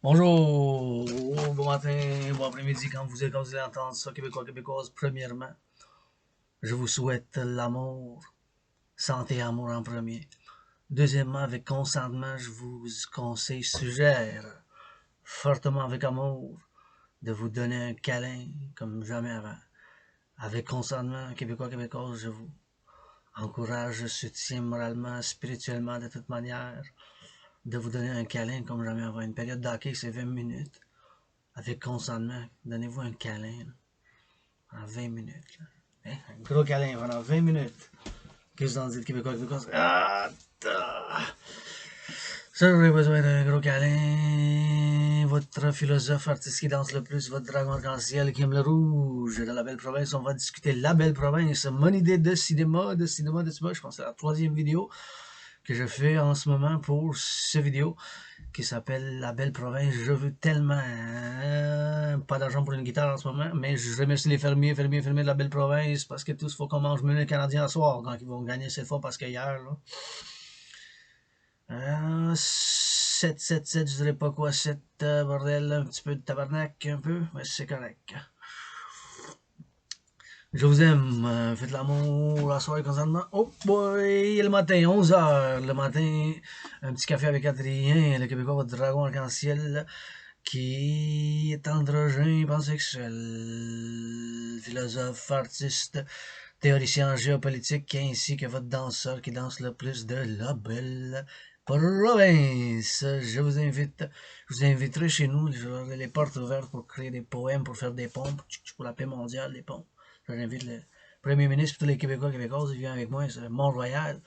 Bonjour, bon matin, bon après-midi, quand vous allez entendre ça, Québécois, Québécoises. Premièrement, je vous souhaite l'amour, santé et amour en premier. Deuxièmement, avec consentement, je vous conseille, suggère, fortement avec amour, de vous donner un câlin comme jamais avant. Avec consentement, Québécois, Québécoises, je vous encourage, je soutiens moralement, spirituellement, de toute manière, de vous donner un câlin comme jamais avant. Une période d'hockey, c'est 20 minutes. Avec consentement, donnez-vous un câlin en 20 minutes. Là. Hein? Un gros câlin pendant 20 minutes. Qu'est-ce que vous en dites, Québécois, Québécois? Ah, ça, j'aurais besoin d'un gros câlin. Votre philosophe artiste qui danse le plus, votre dragon arc-en-ciel qui aime le rouge. Dans la belle province, on va discuter la belle province. Mon idée de cinéma, je pense que c'est la troisième vidéo que je fais en ce moment pour cette vidéo qui s'appelle La Belle Province. Je veux tellement pas d'argent pour une guitare en ce moment, mais je remercie les fermiers de La Belle Province parce que tous, faut qu'on mange menu canadien à soir quand ils vont gagner cette fois parce qu'hier, là. 7, je dirais pas quoi, 7, bordel, un petit peu de tabarnak, un peu, mais c'est correct. Je vous aime, faites l'amour la soirée concernant. Oh boy, le matin, 11 h, le matin, un petit café avec Adrien, le Québécois, votre dragon arc-en-ciel, qui est androgyne, pansexuel, philosophe, artiste, théoricien géopolitique, ainsi que votre danseur qui danse le plus de la belle province. Je vous inviterai chez nous, j'aurai les portes ouvertes pour créer des poèmes, pour faire des pompes, pour la paix mondiale, des pompes. J'invite le premier ministre et tous les Québécois et Québécoises, ils viennent avec moi, c'est Mont-Royal,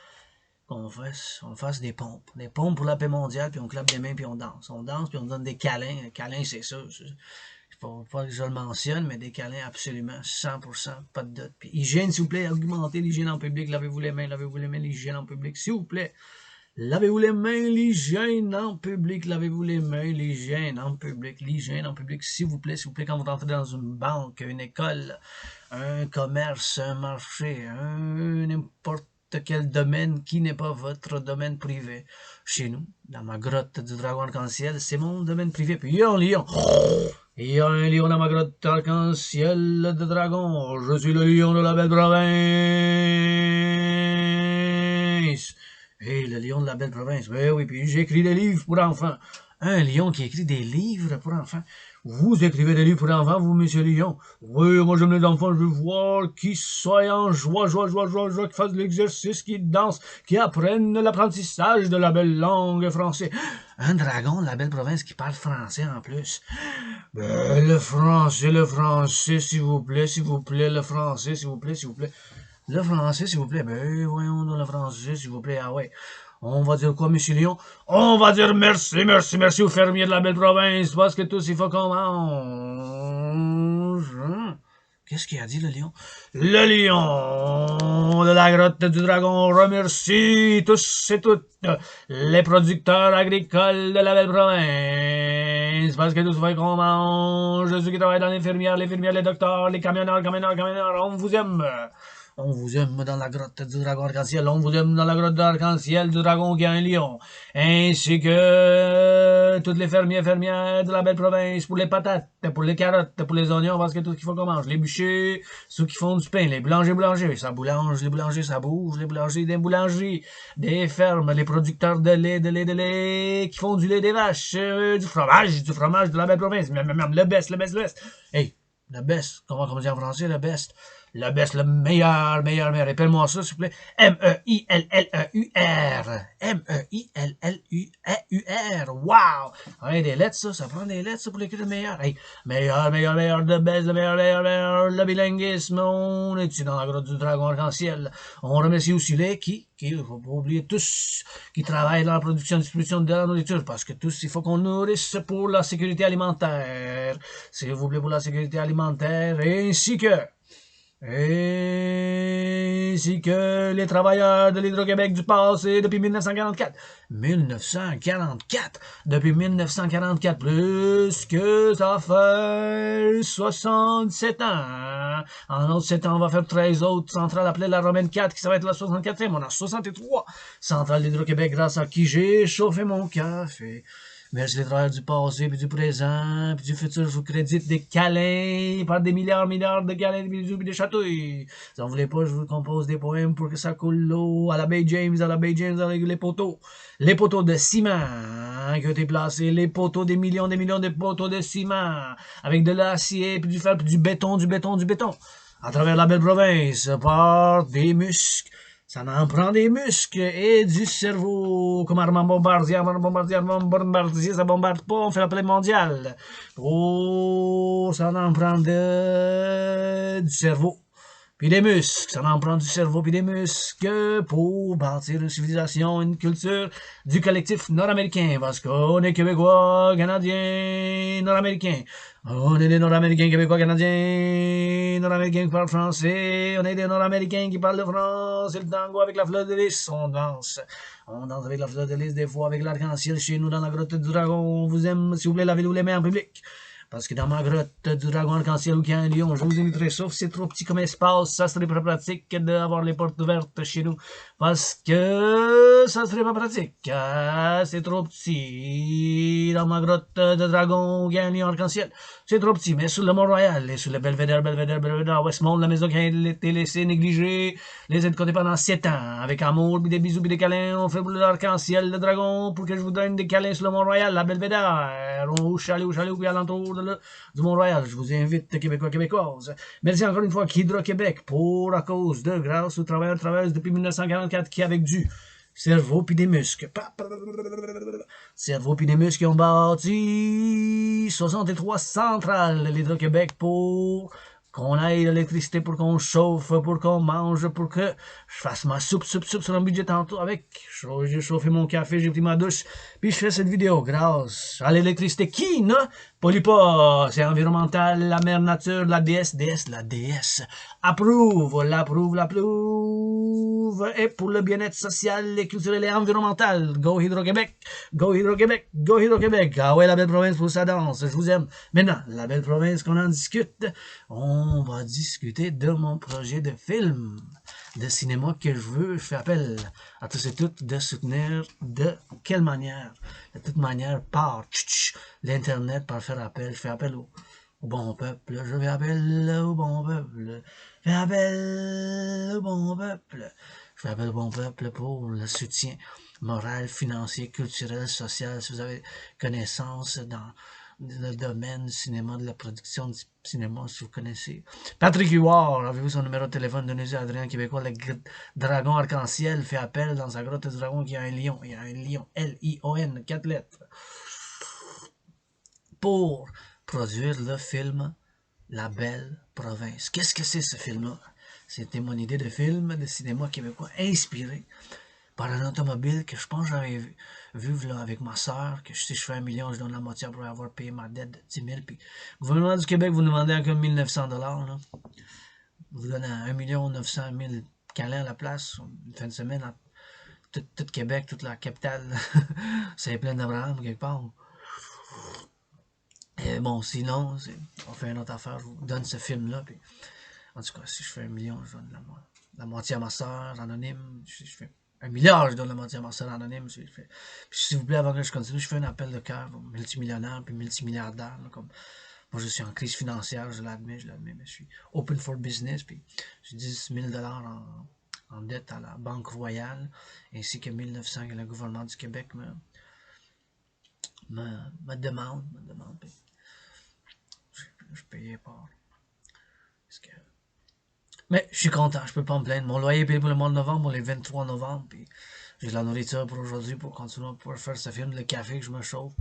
qu'on fasse des pompes. Des pompes pour la paix mondiale, puis on clappe des mains, puis on danse. On danse, puis on donne des câlins. Les câlins, c'est ça. Il faut pas que je le mentionne, mais des câlins absolument, 100%, pas de doute. Puis hygiène, s'il vous plaît, augmentez l'hygiène en public, lavez-vous les mains, l'hygiène en public, s'il vous plaît. Lavez-vous les mains, l'hygiène en public, lavez-vous les mains, l'hygiène en public, s'il vous plaît, quand vous rentrez dans une banque, une école, un commerce, un marché, n'importe quel domaine qui n'est pas votre domaine privé. Chez nous, dans ma grotte du dragon arc-en-ciel, c'est mon domaine privé. Puis il y a un lion. Il y a un lion dans ma grotte arc-en-ciel de dragon. Je suis le lion de la belle province. Et le lion de la belle province. Ben oui, puis j'écris des livres pour enfants. Un lion qui écrit des livres pour enfants. Vous écrivez des livres pour enfants, vous, monsieur Lion? Oui, moi j'aime les enfants, je veux voir qu'ils soient en joie, qu'ils fassent l'exercice, qu'ils dansent, qu'ils apprennent l'apprentissage de la belle langue française. Un dragon de la belle province qui parle français en plus. Ben, le français, s'il vous plaît, le français, s'il vous plaît. Le français, s'il vous plaît. Ben, voyons dans le français, s'il vous plaît. Ah ouais. On va dire quoi, monsieur Lyon? On va dire merci aux fermiers de la belle province, parce que tous, il faut qu'on mange. Qu'est-ce qu'il a dit, le lion? Le lion de la grotte du dragon remercie tous et toutes les producteurs agricoles de la belle province, parce que tous, il faut qu'on mange. Ceux qui travaillent dans les fermières, les docteurs, les camionneurs, on vous aime. On vous aime dans la grotte du dragon arc-en-ciel. On vous aime dans la grotte arc-en-ciel du dragon qui a un lion. Ainsi que toutes les fermières de la belle province pour les patates, pour les carottes, pour les oignons, parce que tout ce qu'il faut qu'on mange. Les bûchers, ceux qui font du pain, les boulangers, ça boulange, les boulangers, ça bouge, les boulangers des boulangeries, des fermes, les producteurs de lait, qui font du lait des vaches, du fromage de la belle province. Le best. Hey, le best, comment dire en français, le best? Le best, le meilleur. Répète-moi ça, s'il vous plaît. M-E-I-L-L-E-U-R. M-E-I-L-L-E-U-R. Wow! Ouais, des lettres, ça prend des lettres, ça, pour l'écrire le meilleur. Hey, meilleur, le best, le meilleur, le bilinguisme. On est ici dans la grotte du dragon arc-en-ciel. On remercie aussi les qui, faut pas oublier tous, qui travaillent dans la production et distribution de la nourriture, parce que tous, il faut qu'on nourrisse pour la sécurité alimentaire. S'il vous plaît, pour la sécurité alimentaire, ainsi que les travailleurs de l'Hydro-Québec du passé depuis 1944. 1944. Depuis 1944, plus que ça fait 67 ans. En autre 7 ans, on va faire 13 autres centrales appelées la Romaine 4, qui ça va être la 64e. On a 63 centrales d'Hydro-Québec grâce à qui j'ai chauffé mon café. Merci les travailleurs du passé, puis du présent, puis du futur. Je vous crédite des câlins par des milliards de câlins, des bisous, puis des chatouilles. Si vous voulez pas, je vous compose des poèmes pour que ça coule l'eau à la Baie James, avec les poteaux. Les poteaux de ciment qui ont été placés, les poteaux, des millions de poteaux de ciment, avec de l'acier, puis du fer, puis du béton. À travers la belle province, par des muscles. Ça en prend des muscles et du cerveau. Comme Armand Bombardier, ça bombarde pas, on fait l'appel mondial. Oh, ça en prend du cerveau. Puis des muscles, ça en prend du cerveau puis des muscles pour bâtir une civilisation, une culture du collectif nord-américain. Parce qu'on est Québécois, Canadiens, nord-américains. On est des Nord-Américains, Québécois, Canadiens, Nord-Américains qui parlent français. On est des Nord-Américains qui parlent le français, le tango avec la fleur de lys. On danse. On danse avec la fleur de lys, des fois avec l'arc-en-ciel chez nous dans la grotte du dragon. On vous aime, s'il vous plaît, lavez-vous les mains en public. Parce que dans ma grotte du dragon arc-en-ciel où il y a un lion, je vous inviterai, sauf c'est trop petit comme espace, ça serait pas pratique d'avoir les portes ouvertes chez nous. Parce que ça serait pas pratique. C'est trop petit. Dans ma grotte de dragon où il y a un lion arc-en-ciel. C'est trop petit, mais sur le Mont-Royal et sur le Belvédère, à Westmount, la maison qui a été laissée négligée, les aides côté pendant 7 ans, avec amour, puis des bisous, puis des câlins, on fait l'arc-en-ciel, le dragon, pour que je vous donne des câlins sur le Mont-Royal, la Belvédère, au chalet, puis alentour du Mont-Royal. Je vous invite, Québécois, Québécoises. Merci encore une fois qu'Hydro-Québec, pour, à cause de, grâce au travail depuis 1944, qui avec du cerveau puis des muscles. Cerveau puis des muscles qui ont bâti 63 centrales l'Hydro-Québec pour qu'on aille l'électricité, pour qu'on chauffe, pour qu'on mange, pour que je fasse ma soupe sur un budget tantôt avec. J'ai chauffé mon café, j'ai pris ma douche, puis je fais cette vidéo grâce à l'électricité qui ne pollue pas. C'est environnemental, la mère nature, la déesse, la déesse approuve, l'approuve. Et pour le bien-être social, et culturel et environnemental, go Hydro-Québec, go Hydro-Québec, go Hydro-Québec. Ah ouais, la belle province pour sa danse, je vous aime. Maintenant, la belle province qu'on en discute, on va discuter de mon projet de film, de cinéma que je veux. Je fais appel à tous et toutes de soutenir de quelle manière? De toute manière, par l'Internet, par faire appel. Je fais appel au bon peuple. Je fais appel au bon peuple. Je fais appel au bon peuple. Je fais appel au bon peuple pour le soutien moral, financier, culturel, social. Si vous avez connaissance dans le domaine du cinéma, de la production du cinéma, si vous connaissez. Patrick Huard, avez-vous son numéro de téléphone? Donnez-y à Adrien Québécois, le dragon arc-en-ciel fait appel dans sa grotte du dragon qui a un lion. Il y a un lion, L-I-O-N, 4 lettres. Pour produire le film La Belle Province. Qu'est-ce que c'est ce film-là? C'était mon idée de film de cinéma québécois inspiré par un automobile que je pense que j'avais vu là, avec ma soeur, que si je fais 1 million, je donne la moitié pour avoir payé ma dette de 10 000. Puis, le gouvernement du Québec, vous demandez encore 1 900 $. Là. Vous donnez 1 900 000 câlins à la place, une fin de semaine, à tout Québec, toute la capitale. C'est plein d'Abraham, quelque part. Et bon, sinon, on fait une autre affaire, je vous donne ce film-là. Puis, en tout cas, si je fais 1 million, je donne la moitié à ma soeur, anonyme. Je fais 1 milliard, je donne la moitié à ma soeur, anonyme. Puis, s'il vous plaît, avant que je continue, je fais un appel de cœur aux multimillionnaires puis multimilliardaires. Là, comme moi, je suis en crise financière, je l'admets, mais je suis open for business. Puis, j'ai 10 000 $ en dette à la Banque Royale, ainsi que 1 900 que le gouvernement du Québec me demande. Puis, je payais pas. Mais je suis content, je peux pas me plaindre. Mon loyer est payé pour le mois de novembre, pour les 23 novembre. Puis j'ai de la nourriture pour aujourd'hui pour continuer à pouvoir faire ce film, le café que je me chauffe.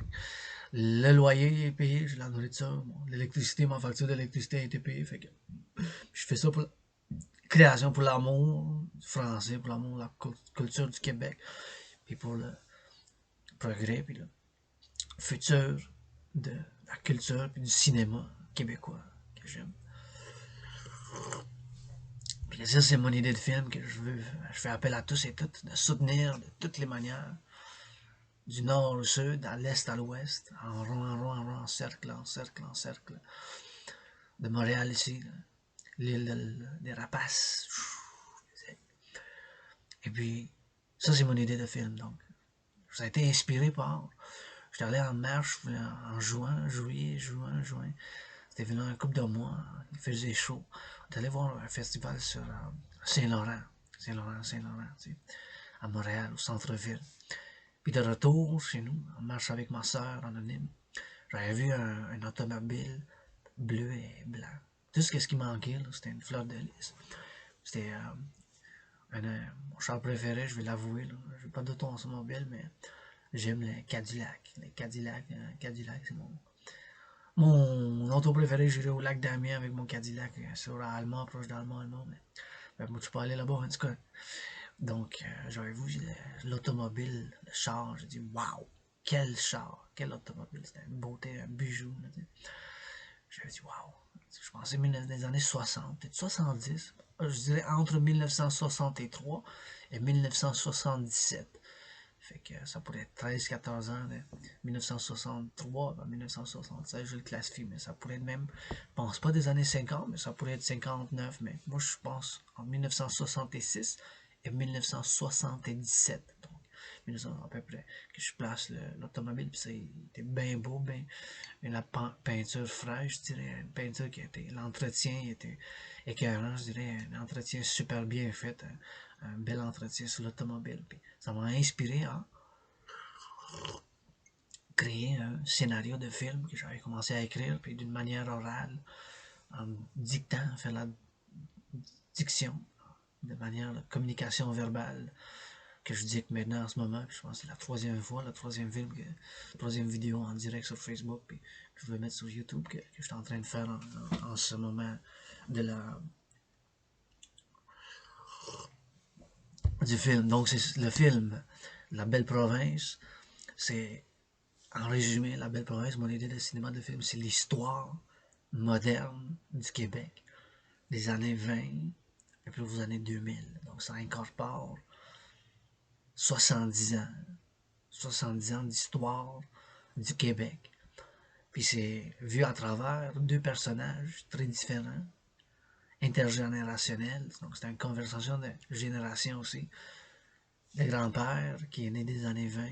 Le loyer est payé, j'ai de la nourriture. L'électricité, ma facture d'électricité a été payée. Fait que je fais ça pour la création, pour l'amour du français, pour l'amour de la culture du Québec. Puis pour le progrès, puis le futur de la culture, puis du cinéma québécois que j'aime. Puis ça, c'est mon idée de film que je fais appel à tous et toutes de soutenir de toutes les manières du nord au sud, à l'est à l'ouest, en rond, en rond, en rond, en cercle, en cercle, en cercle. De Montréal ici, l'île des Rapaces. Et puis, ça c'est mon idée de film, donc. Ça a été inspiré par. J'étais allé en marche en juin, juin. C'était venu un couple de mois, il faisait chaud. On est allé voir un festival sur Saint-Laurent, Saint-Laurent, tu sais, à Montréal, au centre-ville. Puis de retour chez nous, on marche avec ma soeur anonyme. J'avais vu un automobile bleu et blanc. Tout ce qui manquait, c'était une fleur de lys. C'était mon char préféré, je vais l'avouer. Je n'ai pas d'auto automobile, mais j'aime les Cadillac. Les Cadillac, Cadillac, c'est mon auto préféré. J'irai au lac d'Amiens avec mon Cadillac sur Allemand, proche d'Allemand, mais moi, je suis pas allé là-bas, en tout cas. Donc, j'avais vu l'automobile, le char. J'ai dit, waouh, quel char, quel automobile. C'était une beauté, un bijou. J'avais dit, waouh. Je pensais des années 60, peut-être 70. Je dirais entre 1963 et 1977. Fait que ça pourrait être 13-14 ans, de 1963 à 1976, je le classifie, mais ça pourrait être même, je pense pas des années 50, mais ça pourrait être 59, mais moi je pense en 1966 et 1977. Donc, à peu près, que je place l'automobile, puis ça était bien beau, bien, la peinture fraîche, je dirais, une peinture qui était, l'entretien était écœurant, je dirais, un entretien super bien fait, un bel entretien sur l'automobile. Puis ça m'a inspiré à créer un scénario de film que j'avais commencé à écrire, puis d'une manière orale, en dictant, faire la diction, de manière de communication verbale, que je dicte maintenant en ce moment. Puis je pense que c'est la troisième fois, la troisième film, la troisième vidéo en direct sur Facebook, puis que je vais mettre sur YouTube, que je suis en train de faire en ce moment de du film. Donc c'est le film La Belle Province. C'est en résumé, La Belle Province, mon idée de cinéma de film, c'est l'histoire moderne du Québec des années 20 et puis aux années 2000. Donc ça incorpore 70 ans, 70 ans d'histoire du Québec. Puis c'est vu à travers deux personnages très différents, intergénérationnels. Donc c'est une conversation de génération aussi. Le grand-père qui est né des années 20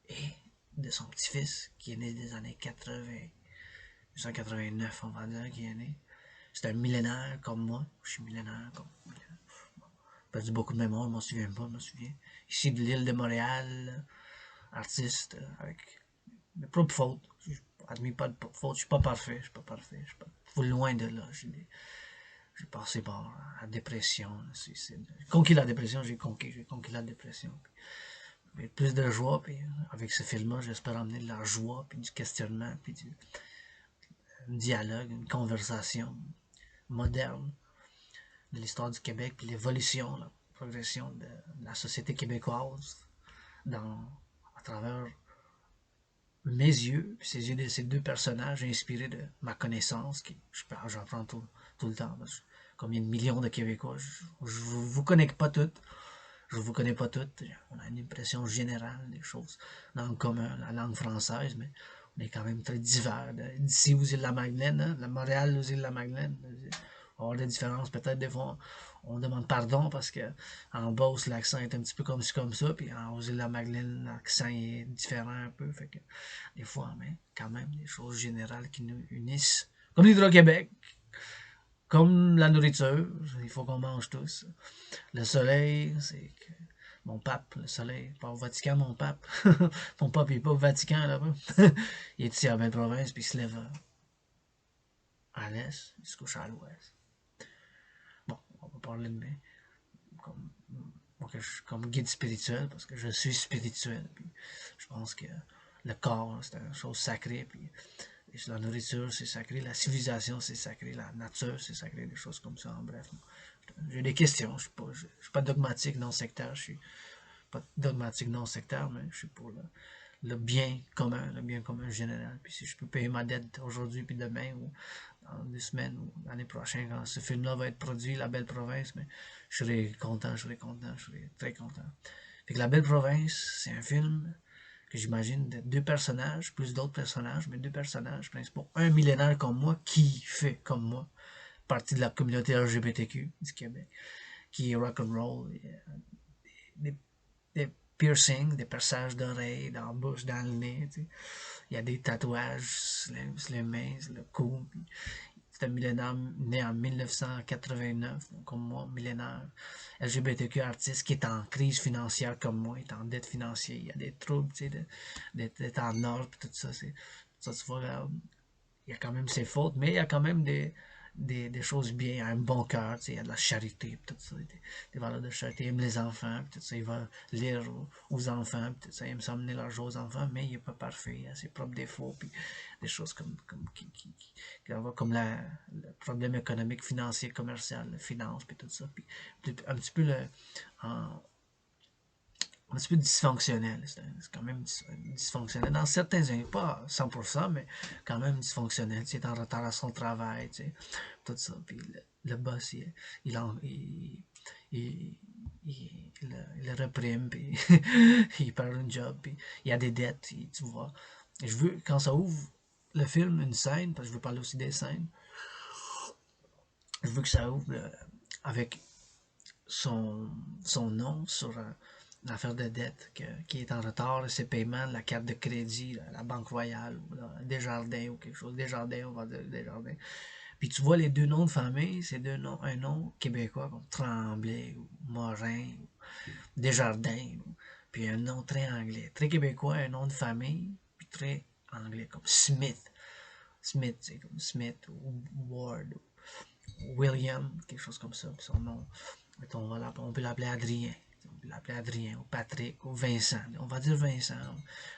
et de son petit-fils qui est né des années 80, 1989 on va dire, qui est né. C'est un millénaire comme moi. Je suis millénaire comme moi. J'ai perdu beaucoup de mémoire, je m'en souviens pas, je m'en souviens. Ici de l'île de Montréal, artiste avec mes propres fautes. Je admets pas de fautes, je suis pas parfait, je suis pas parfait. Je suis pas loin de là. J'ai passé par la dépression, le suicide. J'ai conquis la dépression, j'ai conquis la dépression. Puis, plus de joie, puis avec ce film-là, j'espère amener de la joie, puis du questionnement, puis du dialogue, une conversation moderne de l'histoire du Québec, puis l'évolution, la progression de la société québécoise dans, à travers mes yeux, puis ces yeux de ces deux personnages inspirés de ma connaissance, qui j'apprends tout le temps. Parce que combien de millions de Québécois, je vous connais pas toutes. Je vous connais pas toutes. On a une impression générale des choses dans le commun, la langue française, mais on est quand même très divers. D'ici aux îles de la Madeleine, hein, la Montréal aux îles de la Madeleine, on va avoir des différences. Peut-être des fois, on demande pardon parce que en Beauce, l'accent est un petit peu comme ça, puis aux îles de la Madeleine, l'accent est différent un peu. Fait que des fois, mais quand même, des choses générales qui nous unissent. Comme l'Hydro-Québec, comme la nourriture, il faut qu'on mange tous. Le soleil, c'est que mon pape, le soleil, pas au Vatican, mon pape. Mon pape, il est pas au Vatican là-bas. Il est ici à Belle-Province, puis il se lève à l'est, il se couche à l'ouest. Bon, on va parler de moi comme, comme guide spirituel, parce que je suis spirituel. Puis je pense que le corps, c'est une chose sacrée. Puis la nourriture, c'est sacré. La civilisation, c'est sacré. La nature, c'est sacré. Des choses comme ça, en bref. J'ai des questions. Je ne suis pas dogmatique, non sectaire. Je suis pas dogmatique, non sectaire, mais je suis pour le bien commun général. Puis si je peux payer ma dette aujourd'hui, puis demain, ou dans 2 semaines, ou l'année prochaine, quand ce film-là va être produit, La Belle Province, mais je serai content, je serai très content. Fait que La Belle Province, c'est un film que j'imagine de deux personnages, plus d'autres personnages, mais deux personnages principaux. Un millénaire comme moi, qui fait comme moi partie de la communauté LGBTQ du Québec, qui est rock'n'roll, des, des piercings, des perçages d'oreilles, dans la bouche, dans le nez, tu sais. Il y a des tatouages sur les mains, sur le cou. C'est un millénaire né en 1989, comme moi, millénaire LGBTQ artiste qui est en crise financière comme moi, est en dette financière. Il y a des troubles, tu sais, d'être en ordre, tout ça. Ça, tu vois, là, il y a quand même ses fautes, mais il y a quand même des choses bien. Il y a un bon cœur, tu sais, il y a de la charité, tout ça, des valeurs de charité. Il aime les enfants, tout ça, il va lire aux enfants, tout ça, il aime s'emmener l'argent aux enfants, mais il n'est pas parfait, il a ses propres défauts, puis des choses comme le problème économique, financier, commercial, finance, puis tout ça, puis un petit peu en, un petit peu dysfonctionnel. C'est quand même dysfonctionnel. Dans certains, pas 100%, mais quand même dysfonctionnel. Tu sais, en retard à son travail, tu sais, tout ça. Puis le boss, il, en- il le reprime, puis il perd un job, puis il y a des dettes, tu vois. Et je veux, quand ça ouvre le film, une scène, parce que je veux parler aussi des scènes, je veux que ça ouvre avec son, son nom sur l'affaire de dette qui est en retard, ses paiements, la carte de crédit, la Banque Royale, ou Desjardins ou quelque chose, Desjardins, on va dire Desjardins. Puis tu vois les deux noms de famille, c'est deux noms, un nom québécois comme Tremblay ou Morin ou Desjardins, puis un nom très anglais, très québécois, un nom de famille, puis très anglais comme Smith. Smith, c'est comme Smith ou Ward ou William, quelque chose comme ça. Puis son nom, on peut l'appeler Adrien. On peut l'appeler Adrien, ou Patrick, ou Vincent. On va dire Vincent.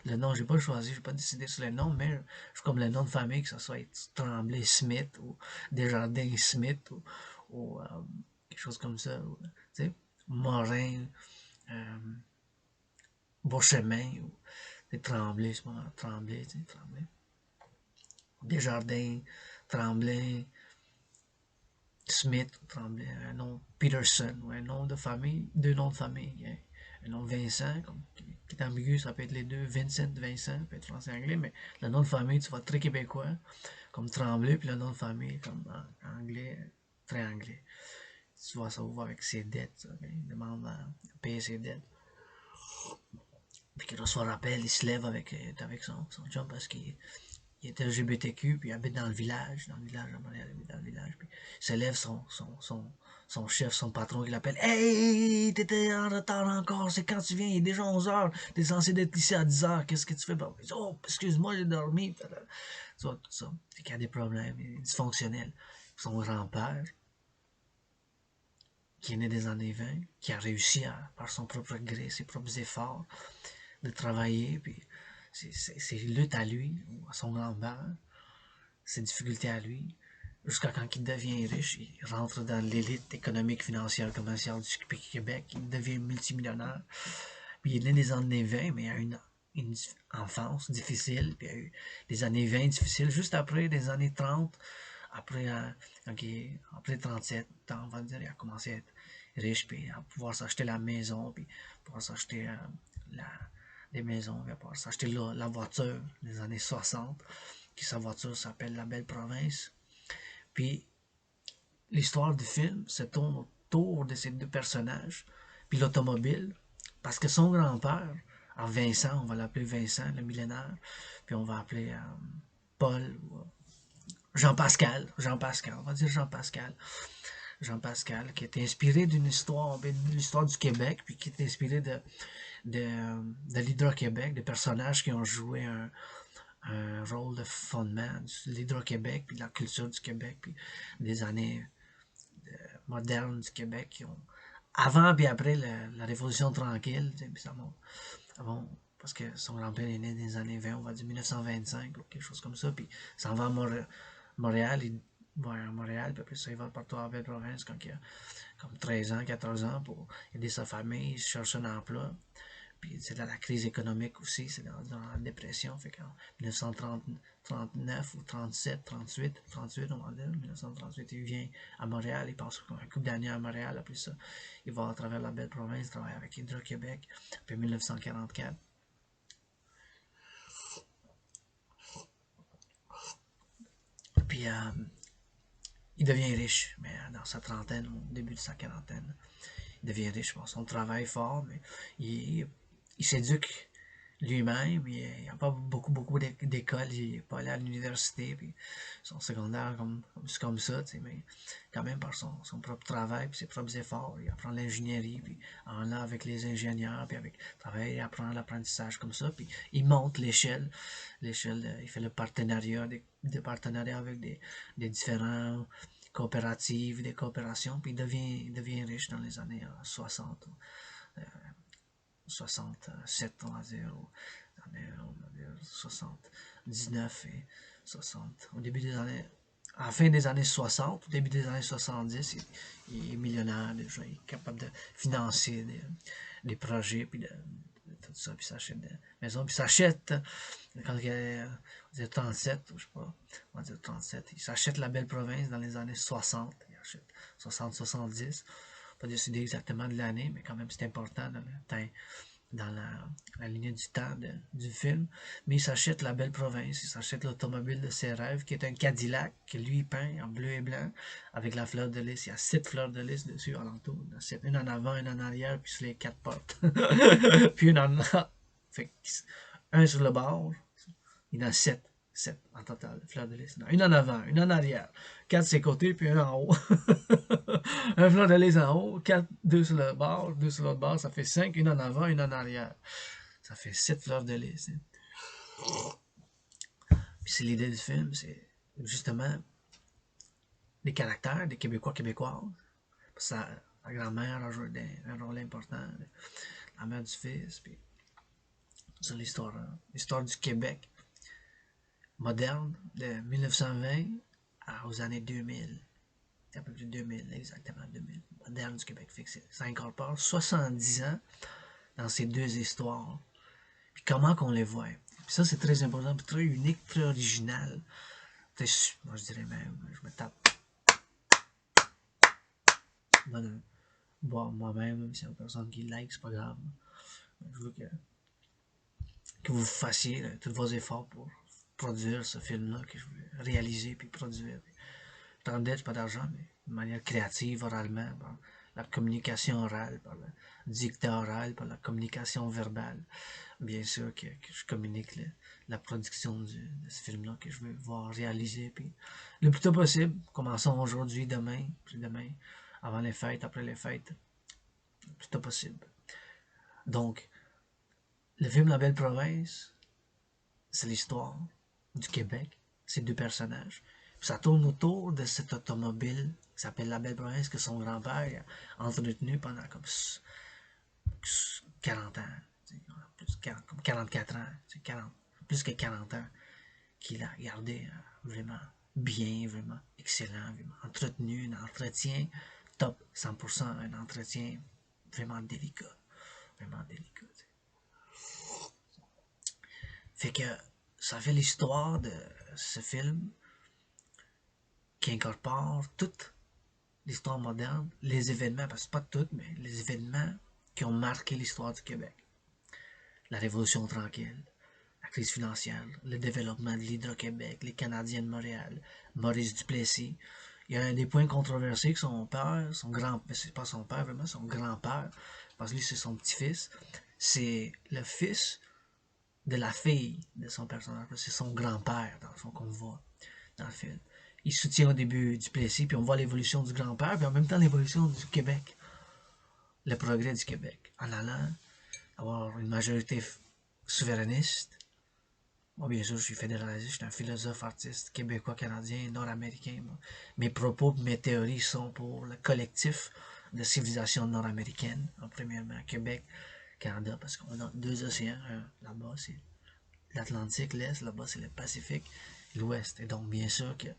Le nom, j'ai pas choisi, j'ai pas décidé sur le nom, mais je comme le nom de famille, que ce soit Tremblay Smith, ou Desjardins Smith, ou quelque chose comme ça. Ou, tu sais, Morin, euh, Beauchemin, ou des Tremblay, c'est pas Tremblay, tu sais, Tremblay. Desjardins, Tremblay, Smith, Tremblay, un nom Peterson, ou un nom de famille, deux noms de famille. Hein. Un nom Vincent, qui est ambigu, ça peut être les deux. Vincent, Vincent, peut être français-anglais, mais le nom de famille, tu vois, très québécois, comme Tremblay, puis le nom de famille, comme anglais, très anglais. Tu vois, ça ouvre avec ses dettes, okay? Il demande à payer ses dettes. Puis qu'il reçoit rappel, il se lève avec son job parce qu'il est LGBTQ, puis il habite dans le village à Montréal, il habite dans le village, puis il se lève son chef, son patron qui l'appelle. Hey, t'étais en retard encore, c'est quand tu viens, il est déjà 11 h, t'es censé être ici à 10 h, qu'est-ce que tu fais? Oh, excuse-moi, j'ai dormi. Tu vois, tout ça. Fait qu'il y a des problèmes, il est dysfonctionnel. Son grand-père, qui est né des années 20, qui a réussi par son propre gré, ses propres efforts, de travailler, puis c'est lutte à lui, à son grand-père, ses difficultés à lui, jusqu'à quand il devient riche, il rentre dans l'élite économique, financière, commerciale du Québec, il devient multimillionnaire. Puis il est né des années 20, mais il a une enfance difficile, puis il a eu des années 20 difficiles, juste après des années 30, après, après 37 ans, on va dire, il a commencé à être riche, puis à pouvoir s'acheter la maison, puis pouvoir s'acheter la, des maisons, puis à pouvoir s'acheter la voiture des années 60, qui sa voiture s'appelle La Belle Province. Puis l'histoire du film se tourne autour de ces deux personnages, puis l'automobile, parce que son grand-père, Vincent, on va l'appeler Vincent, le millénaire, puis on va appeler Paul, Jean-Pascal, on va dire Jean-Pascal. Jean-Pascal, qui est inspiré d'une histoire, de l'histoire du Québec, puis qui est inspiré de l'Hydro-Québec, de personnages qui ont joué un rôle de fondement de l'Hydro-Québec, puis de la culture du Québec, puis des années modernes du Québec qui ont avant puis après la Révolution tranquille, puis ça monte. Bon, parce que son grand-père est né dans les années 20, on va dire 1925 ou quelque chose comme ça, puis ça va à Montréal, il va à Montréal, puis après ça, il va partout en Belle-Province quand il a comme 13 ans, 14 ans pour aider sa famille, il cherche un emploi. Puis c'est dans la crise économique aussi, c'est dans la dépression. Fait qu'en 1939 ou 37, 38, 38, on va dire, 1938, il vient à Montréal, il passe un couple d'années à Montréal, après ça, il va à travers la belle province, travailler avec Hydro-Québec, puis 1944. Puis il devient riche, mais dans sa trentaine, au début de sa quarantaine, il devient riche. Bon, son travail fort, mais il s'éduque lui-même. Il n'a pas beaucoup d'écoles. Il n'est pas allé à l'université. Puis son secondaire, c'est comme ça, mais quand même par son propre travail puis ses propres efforts. Il apprend l'ingénierie, puis en là avec les ingénieurs, puis avec travail, il apprend l'apprentissage comme ça. Puis il monte l'échelle. Il fait le partenariat, des partenariats avec des différents coopératives, des coopérations, puis il devient riche dans les années 60, 67, on va dire, ou on va dire 79 et 60. Au début des années, à la fin des années 60, au début des années 70, il est millionnaire déjà, il est capable de financer des projets, puis de tout ça, puis s'achète des maisons, puis s'achète, quand il a 37, je sais pas, on va dire 37, il s'achète la belle province dans les années 60, il achète 60-70, pas décider exactement de l'année, mais quand même c'est important dans le temps, dans la ligne du temps du film, mais il s'achète la belle province, il s'achète l'automobile de ses rêves, qui est un Cadillac, que lui peint en bleu et blanc, avec la fleur de lys, il y a 7 fleurs de lys dessus alentour, une en avant, une en arrière, puis sur les 4 portes, puis une en fait, un sur le bord, il y en a 7. 7 en total, fleurs de lys. Une en avant, une en arrière, 4 sur les côtés, puis un en haut. Un fleur de lys en haut, 4, 2 sur le bord, 2 sur l'autre bord, ça fait 5, une en avant, une en arrière. Ça fait 7 fleurs de lys. Puis c'est l'idée du film, c'est justement les caractères des Québécois québécoises. Ça, la grand-mère a joué un rôle important, la mère du fils, puis c'est l'histoire du Québec moderne de 1920 aux années 2000. C'est à peu près 2000, exactement 2000. Moderne du Québec. Fait que ça incorpore 70 ans dans ces deux histoires. Puis comment qu'on les voit. Puis ça, c'est très important, puis très unique, très original. Moi, je dirais même, je me tape moi-même, même si il y a personne qui like, c'est pas grave. Je veux que vous fassiez tous vos efforts pour produire ce film-là que je veux réaliser puis produire. Je t'en pas d'argent, mais de manière créative, oralement, par la communication orale, par le dictat oral, par la communication verbale. Bien sûr que je communique la production de ce film-là que je veux voir réaliser. Puis le plus tôt possible, commençons aujourd'hui, demain, puis demain, avant les fêtes, après les fêtes, le plus tôt possible. Donc, le film La Belle Province, c'est l'histoire du Québec, ces deux personnages. Puis ça tourne autour de cette automobile qui s'appelle La Belle Province que son grand-père a entretenu pendant comme 40 ans, comme 44 ans, 40, plus que 40 ans, qu'il a gardé vraiment bien, vraiment excellent, vraiment entretenu, un entretien top 100%, un entretien vraiment délicat, vraiment délicat. Fait que ça fait l'histoire de ce film qui incorpore toute l'histoire moderne, les événements, parce que pas toutes, mais les événements qui ont marqué l'histoire du Québec. La Révolution tranquille, la crise financière, le développement de l'Hydro-Québec, les Canadiens de Montréal, Maurice Duplessis. Il y a des points controversés que son père, son grand, c'est pas son père vraiment, son grand-père, parce que lui c'est son petit-fils, c'est le fils de la fille de son personnage, c'est son grand-père dans le fond qu'on voit dans le film. Il soutient au début Duplessis, puis on voit l'évolution du grand-père, puis en même temps l'évolution du Québec, le progrès du Québec, en allant avoir une majorité souverainiste. Moi, bien sûr, je suis fédéraliste, je suis un philosophe, artiste, québécois, canadien, nord-américain. Mes propos, mes théories sont pour le collectif de civilisation nord-américaine, en premièrement, Québec, Canada, parce qu'on a deux océans. Là-bas, c'est l'Atlantique, l'Est, là-bas, c'est le Pacifique, l'Ouest. Et donc, bien sûr que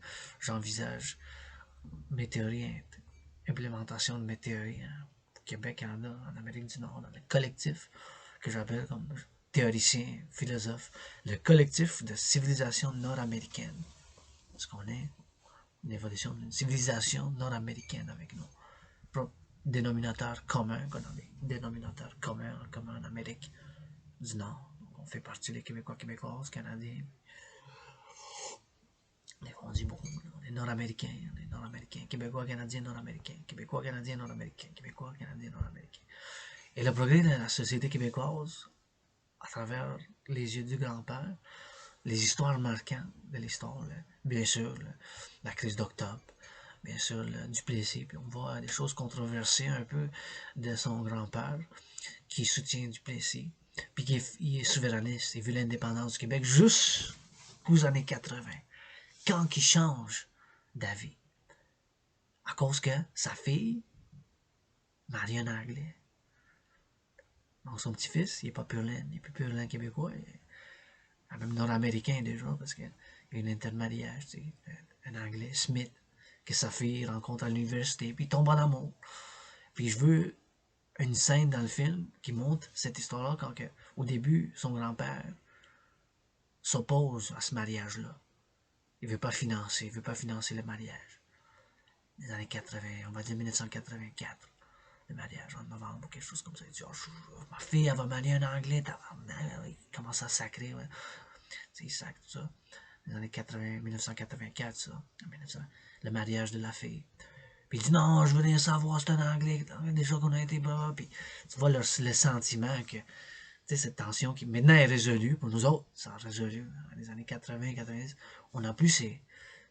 j'envisage mes théories, implémentation de mes théories, Québec, Canada, en Amérique du Nord, dans le collectif que j'appelle comme théoricien, philosophe, le collectif de civilisation nord-américaine. Parce qu'on est une évolution d'une civilisation nord-américaine avec nos propres dénominateurs communs, qu'on a des dénominateurs communs en Amérique du Nord. Donc on fait partie des Québécois, Québécoises, Canadiens. On dit beaucoup, on est nord-américains, Québécois, Canadiens, nord-américains, Québécois, Canadiens, nord-américains, Québécois, Canadiens, nord-américains. Et le progrès de la société québécoise, à travers les yeux du grand-père, les histoires marquantes de l'histoire, bien sûr, la crise d'octobre, bien sûr, le Duplessis, puis on voit des choses controversées un peu de son grand-père, qui soutient Duplessis, puis qui est souverainiste, il veut l'indépendance du Québec jusqu'aux années 80, quand il change d'avis, à cause que sa fille marie un Anglais. Donc son petit-fils, il n'est pas purlain, il n'est plus purlain québécois, il est même nord-américain déjà, parce qu'il y a un intermariage, tu sais, un Anglais, Smith, que sa fille rencontre à l'université, puis il tombe en amour. Puis je veux une scène dans le film qui montre cette histoire-là quand au début, son grand-père s'oppose à ce mariage-là. Il veut pas financer le mariage. Les années 80, on va dire 1984, le mariage en novembre ou quelque chose comme ça. Il dit, oh, ma fille, elle va marier un Anglais, il commence à sacrer, ouais. Il sacre tout ça. Les années 80, 1984, ça. Le mariage de la fille. Puis il dit non, je veux rien savoir, c'est un Anglais, déjà qu'on a été bas. Puis tu vois le sentiment que, tu sais, cette tension qui maintenant est résolue, pour nous autres, ça a résolu. Dans les années 80, 90, on n'a plus ces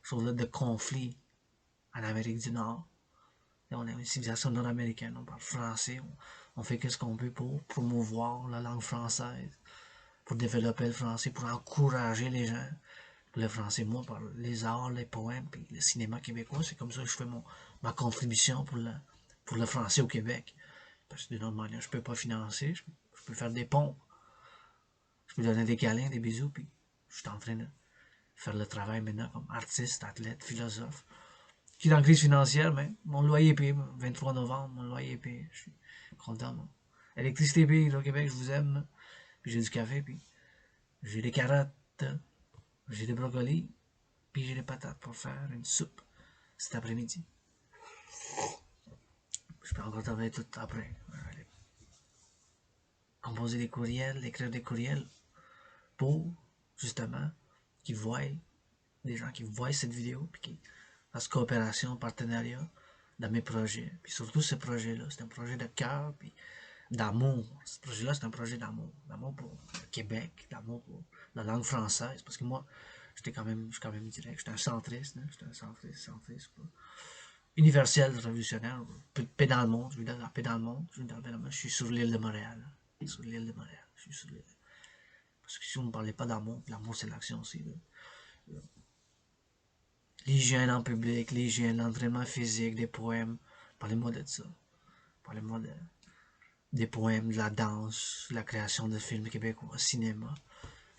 choses-là de conflit en Amérique du Nord. On est une civilisation nord-américaine, on parle français, on fait ce qu'on peut pour promouvoir la langue française, pour développer le français, pour encourager les gens. Le français, moi, par les arts, les poèmes, puis le cinéma québécois, c'est comme ça que je fais ma contribution pour le français au Québec. Parce que d'une autre manière, je peux pas financer, je peux faire des pompes, je peux donner des câlins, des bisous, puis je suis en train de faire le travail maintenant comme artiste, athlète, philosophe, qui est en crise financière, mais mon loyer est payé, 23 novembre, mon loyer est payé, je suis content, moi. Électricité payée, au Québec, je vous aime, puis j'ai du café, puis j'ai des carottes, j'ai des brocolis, puis j'ai des patates pour faire une soupe cet après-midi. Je peux encore travailler tout après. Composer des courriels, écrire des courriels pour, justement, qu'ils voient, des gens qui voient cette vidéo, puis qui fassent coopération, partenariat dans mes projets. Puis surtout ce projet-là, c'est un projet de cœur, puis d'amour. Ce projet-là, c'est un projet d'amour. D'amour pour le Québec, d'amour pour la langue française. Parce que moi, je suis quand même direct. J'étais un centriste, hein? J'étais un centriste, quoi. Universel, révolutionnaire, paix dans le monde. Je vis dans la paix dans le monde. Je suis sur l'île de Montréal. Sur l'île de Montréal. Je suis sur l'île. Parce que si on ne parlait pas d'amour, l'amour c'est l'action aussi. L'hygiène en public, l'hygiène, l'entraînement physique, des poèmes. Parlez-moi de ça. Parlez-moi des poèmes, de la danse, la création de films québécois, cinéma.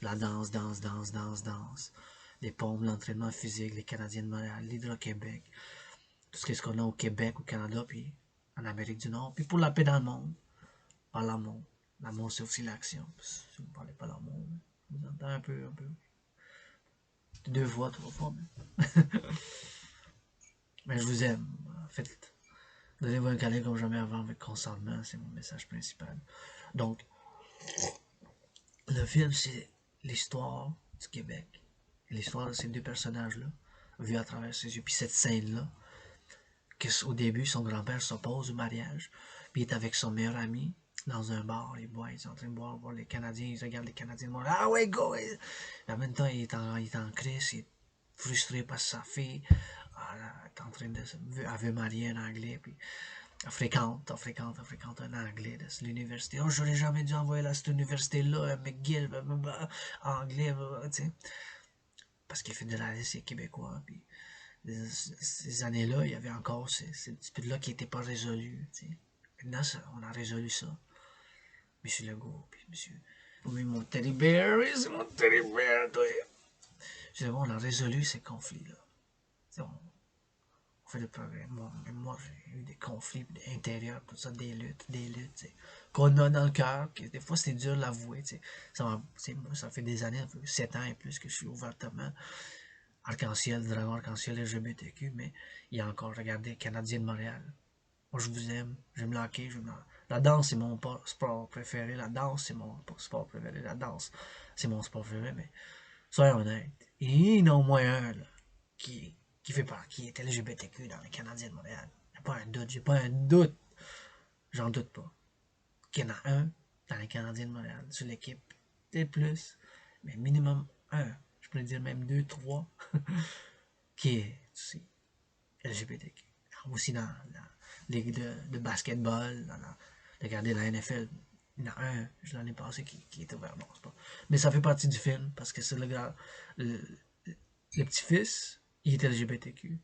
La danse, les pompes, l'entraînement physique, les Canadiens de Montréal, l'Hydro-Québec, tout ce qu'on a au Québec, au Canada, puis en Amérique du Nord. Puis pour la paix dans le monde, par l'amour. L'amour, c'est aussi l'action. Si vous ne parlez pas d'amour, vous entendez un peu. 2 fois, 3 fois. Mais je vous aime. En fait, donnez-vous un câlin comme jamais avant avec consentement, c'est mon message principal. Donc, le film, c'est l'histoire du Québec. L'histoire de ces 2 personnages-là, vus à travers ses yeux. Puis cette scène-là, qu'au début, son grand-père s'oppose au mariage, puis il est avec son meilleur ami dans un bar, ils boivent, ils sont en train de boire les Canadiens, ils regardent les Canadiens, ah ouais, go! Et en même temps, il est en crise, il est frustré par sa fille, elle est en train de elle veut marier un Anglais, puis elle fréquente un Anglais de l'université. Oh, j'aurais jamais dû envoyer à cette université-là, McGill, anglais, tu sais. Parce qu'il est fédéraliste, il est québécois, puis ces années-là, il y avait encore ces disputes-là qui n'étaient pas résolues. T'sais. Maintenant, on a résolu ça. Monsieur Legault, puis monsieur... Oui, mon teddy bear, oui, c'est mon teddy bear, toi. Je dis, bon, on a résolu ces conflits-là. On fait des progrès. Moi, j'ai eu des conflits intérieurs, tout ça, des luttes. qu'on a dans le cœur, que des fois c'est dur de l'avouer, tu sais. Moi, ça fait des années, 7 ans et plus que je suis ouvertement arc-en-ciel, dragon arc-en-ciel LGBTQ, mais il y a encore, regardez, Canadien de Montréal. Moi, je vous aime, j'aime le hockey, la danse, c'est mon sport préféré, la danse, c'est mon sport préféré, la danse, c'est mon sport préféré, mais soyons honnêtes, il y en a au moins un, là, qui fait pas, qui est LGBTQ dans les Canadiens de Montréal. J'ai pas un doute, j'en doute pas. Qu'il y en a un dans les Canadiens de Montréal, sur l'équipe, peut-être plus, mais minimum un, je pourrais dire même deux, trois, qui est aussi LGBTQ. Aussi dans la ligue de basketball, regardez la NFL, il y en a un, je l'en ai passé, qui est ouvert. Bon, c'est pas. Mais ça fait partie du film, parce que c'est le petit-fils, il est LGBTQ.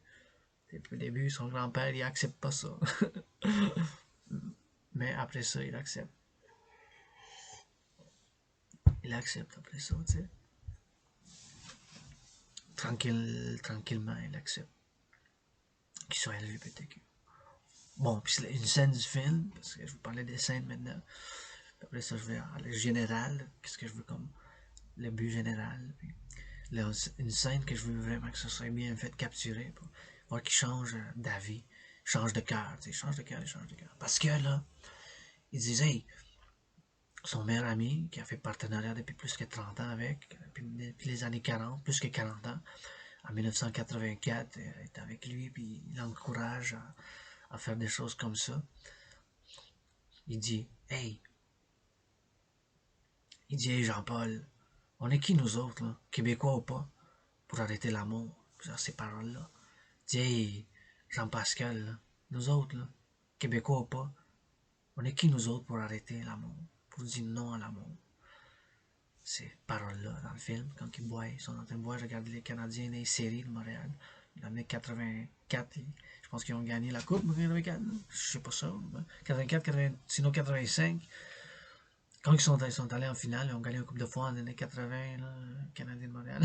Depuis le début, son grand-père, il accepte pas ça. Mais après ça, il accepte. Il accepte après ça, tu sais. Tranquillement, il accepte qu'il soit LGBTQ. Bon, puis c'est une scène du film, parce que je vous parlais des scènes maintenant. Après ça, je vais aller général, qu'est-ce que je veux comme le but général. Puis là, une scène que je veux vraiment que ça soit bien fait capturer pour voir qu'il change d'avis, change de cœur, tu sais, change de cœur. Parce que là, ils disent, hey, son meilleur ami, qui a fait partenariat depuis plus que 30 ans avec, depuis les années 40, plus que 40 ans, en 1984, il est avec lui, puis il l'encourage à faire des choses comme ça. Il dit, hey, Jean-Paul, on est qui nous autres, là, Québécois ou pas, pour arrêter l'amour, ces paroles-là. Il dit, hey, Jean-Pascal, là, nous autres, là, Québécois ou pas, on est qui nous autres pour arrêter l'amour, pour dire non à l'amour. Ces paroles-là dans le film, quand ils boivent, ils sont en train de boire, je regarde les Canadiens des séries de Montréal, l'année 84, je pense qu'ils ont gagné la coupe, 84, je sais pas ça, 84, 80, sinon 85. Quand ils sont allés en finale, ils ont gagné une coupe de fois en années 80, là, Canadien de Montréal.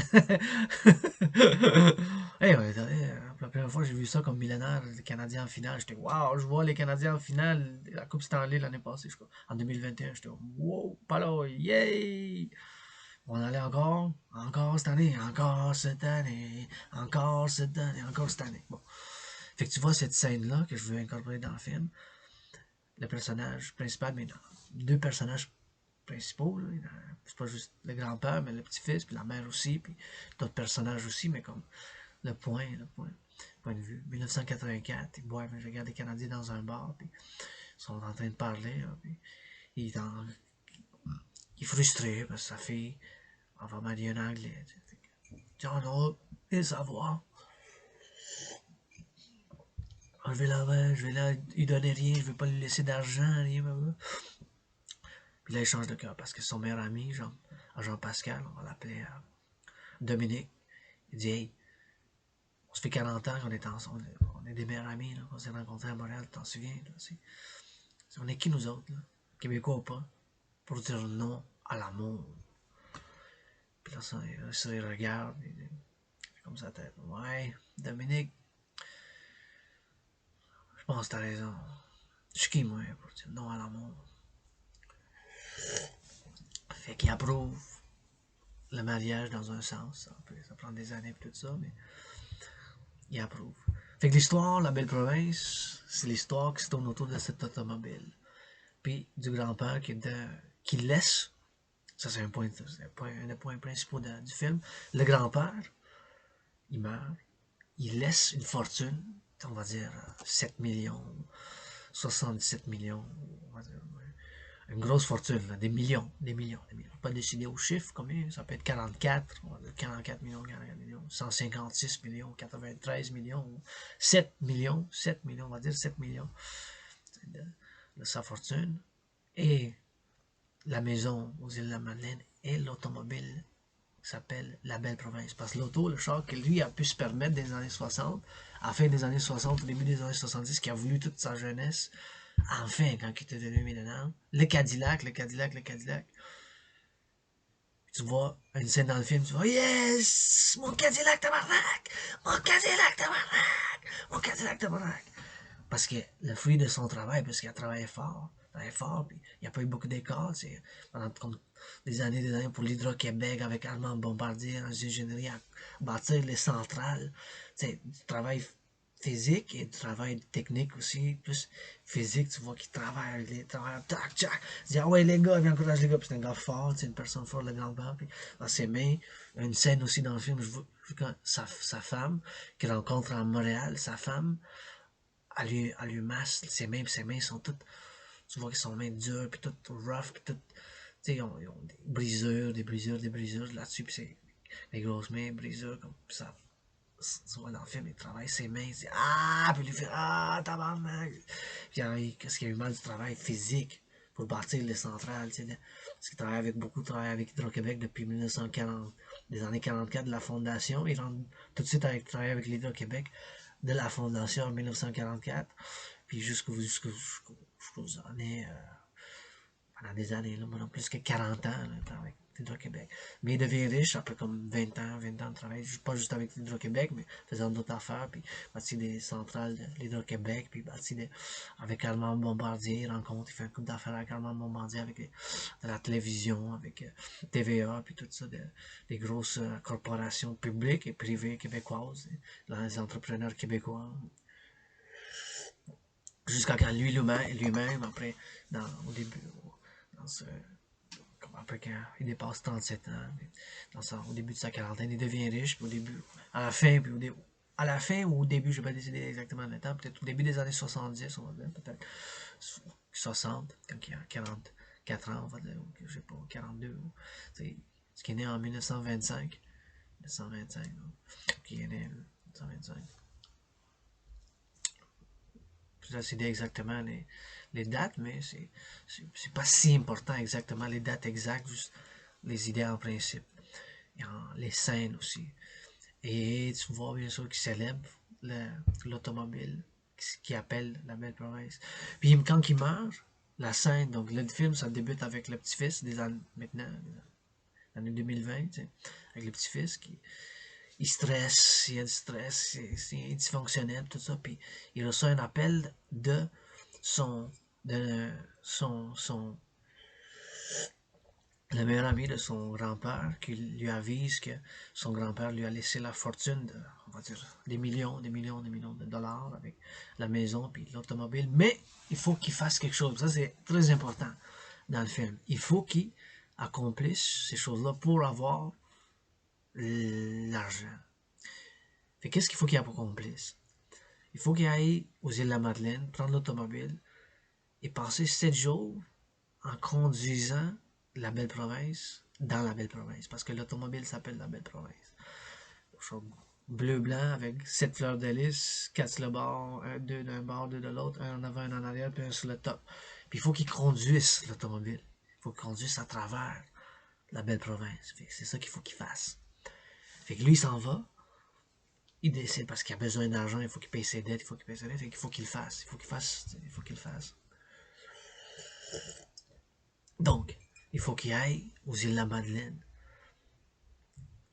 Hey, ouais, la première fois que j'ai vu ça comme millénaire, les Canadiens en finale, j'étais wow, je vois les Canadiens en finale, la Coupe Stanley l'année passée, je crois. En 2021, j'étais wow, pas là, yay! On allait encore cette année, encore cette année, encore cette année. Bon. Fait que tu vois cette scène-là que je veux incorporer dans le film, le personnage principal, mais non, deux personnages principaux. C'est pas juste le grand-père, mais le petit-fils, puis la mère aussi, puis d'autres personnages aussi, mais comme le point de vue. 1984, ils boivent, je regarde les Canadiens dans un bar, puis ils sont en train de parler, là, puis il est frustré parce que sa fille, elle va marier un Anglais. Tu en as et savoir. Je vais lui donner rien, je vais pas lui laisser d'argent, rien, Puis là, il change de cœur parce que son meilleur ami, Jean-Pascal, on va l'appeler Dominique, il dit, hey, on se fait 40 ans qu'on est ensemble, on est des meilleurs amis, là, on s'est rencontrés à Montréal, t'en souviens, là, on est qui nous autres, là, Québécois ou pas, pour dire non à l'amour. Puis là, ça il regarde, il fait comme sa tête. Ouais, Dominique, je pense que t'as raison. Je suis qui, moi, pour dire non à l'amour? Fait qu'il approuve le mariage dans un sens. Ça prend des années et tout ça, mais il approuve. Fait que l'histoire, La Belle Province, c'est l'histoire qui se tourne autour de cette automobile. Puis du grand-père qui laisse, ça c'est un des points principaux du film, le grand-père, il meurt, il laisse une fortune, on va dire 7 millions, 77 millions, on va dire, une grosse fortune, là, des millions. Pas décider au chiffre, combien, ça peut être 44, on va dire 44 millions, 156 millions, 93 millions, 7 millions, on va dire 7 millions de sa fortune. Et la maison aux îles de la Madeleine et l'automobile s'appelle La Belle Province. Parce que le char que lui a pu se permettre des années 60, à la fin des années 60, au début des années 70, qui a voulu toute sa jeunesse, enfin, quand il était devenu millionnaire, le Cadillac. Tu vois une scène dans le film, tu vois, yes! Mon Cadillac tabarnak! Mon Cadillac tabarnak! Parce que le fruit de son travail, parce qu'il a travaillé fort, travaille fort, puis il n'y a pas eu beaucoup d'écart, pendant des années pour l'Hydro-Québec avec Armand Bombardier en ingénierie à bâtir les centrales. Du travail physique et du travail technique aussi, plus physique, tu vois qu'il travaille, il travaille, tac, tac, il dit, ah ouais les gars, il encourage les gars, puis c'est un gars fort, c'est une personne forte, le grand-père, puis dans ses mains, une scène aussi dans le film, je vois sa femme, qu'il rencontre à Montréal, sa femme, elle lui masse ses mains sont toutes, tu vois qu'ils sont mains dures, puis toutes rough, puis toutes, tu sais, ils ont des brisures là-dessus, puis c'est des grosses mains, brisures, comme ça. Tu vois, dans le film, il travaille ses mains, il dit ah, puis il fait ah, tabarnak. Puis qu'est-ce qu'il a eu mal du travail physique pour bâtir les centrales, tu sais, parce qu'il travaille avec Hydro-Québec depuis 1940, des années 44 de la fondation. Il rentre tout de suite travailler avec l'Hydro-Québec de la fondation en 1944, puis jusqu'aux années, pendant des années, là, plus que 40 ans, là, avec l'Hydro-Québec. Mais il devient riche après comme 20 ans de travail, pas juste avec l'Hydro-Québec, mais faisant d'autres affaires, puis bâti des centrales de l'Hydro-Québec, puis avec Armand Bombardier, il rencontre, il fait un couple d'affaires avec Armand Bombardier, avec de la télévision, avec TVA, puis tout ça, des grosses corporations publiques et privées québécoises, les entrepreneurs québécois. Jusqu'à quand lui-même, après, au début, dans ce, après qu'il dépasse 37 ans, au début de sa quarantaine, il devient riche, puis au début, à la fin, puis à la fin ou au début, je ne vais pas décider exactement le temps, peut-être au début des années 70, on va dire, peut-être 60, quand il a 44 ans, on va dire, ou je sais pas, 42, ce qui est né en 1925, 1925, qui est né en 1925. Je vais décider exactement les dates, mais c'est pas si important exactement les dates exactes, juste les idées en principe. Et les scènes aussi. Et tu vois bien sûr qu'il célèbre l'automobile qui appelle la belle province. Puis quand il meurt, la scène, donc le film, ça débute avec le petit-fils des années maintenant, l'année 2020, tu sais, avec le petit-fils qui il stresse, il y a du stress, c'est dysfonctionnel, tout ça, puis il reçoit un appel de son, de son, le meilleur ami de son grand-père qui lui avise que son grand-père lui a laissé la fortune de, on va dire, des millions de dollars avec la maison puis l'automobile, mais il faut qu'il fasse quelque chose. Ça, c'est très important dans le film. Il faut qu'il accomplisse ces choses-là pour avoir l'argent. Fait qu'est-ce qu'il faut qu'il accomplisse? Il faut qu'il aille aux îles de la Madeleine, prendre l'automobile et passer 7 jours en conduisant la belle province dans la belle province. Parce que l'automobile s'appelle la belle province. Bleu-blanc avec 7 fleurs de lys, 4 sur le bord, 2 d'un bord, 2 de l'autre, un en avant, un en arrière, puis un sur le top. Puis il faut qu'il conduise l'automobile. Il faut qu'il conduise à travers la belle province. C'est ça qu'il faut qu'il fasse. Fait que lui, il s'en va. Il décide parce qu'il a besoin d'argent, il faut qu'il paye ses dettes, il faut qu'il paye ses dettes, il faut qu'il le fasse. Il faut qu'il le fasse. Donc, il faut qu'il aille aux îles de la Madeleine,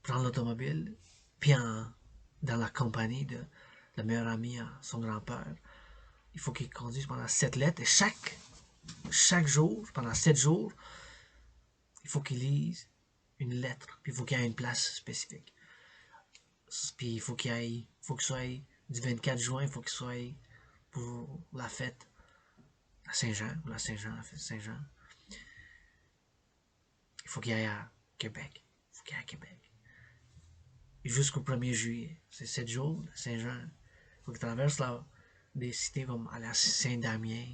prendre l'automobile, puis dans la compagnie de le meilleur ami à son grand-père. Il faut qu'il conduise pendant 7 lettres et chaque jour, pendant 7 jours, il faut qu'il lise une lettre, puis il faut qu'il y ait une place spécifique. Puis il faut qu'il soit du 24 juin, il faut qu'il soit pour la fête à Saint-Jean, ou la Saint-Jean, la fête Saint-Jean. Il faut qu'il aille à Québec. Il faut qu'il aille à Québec. Jusqu'au 1er juillet. C'est 7 jours, Saint-Jean. Il faut qu'il traverse des cités comme à la Saint-Damien,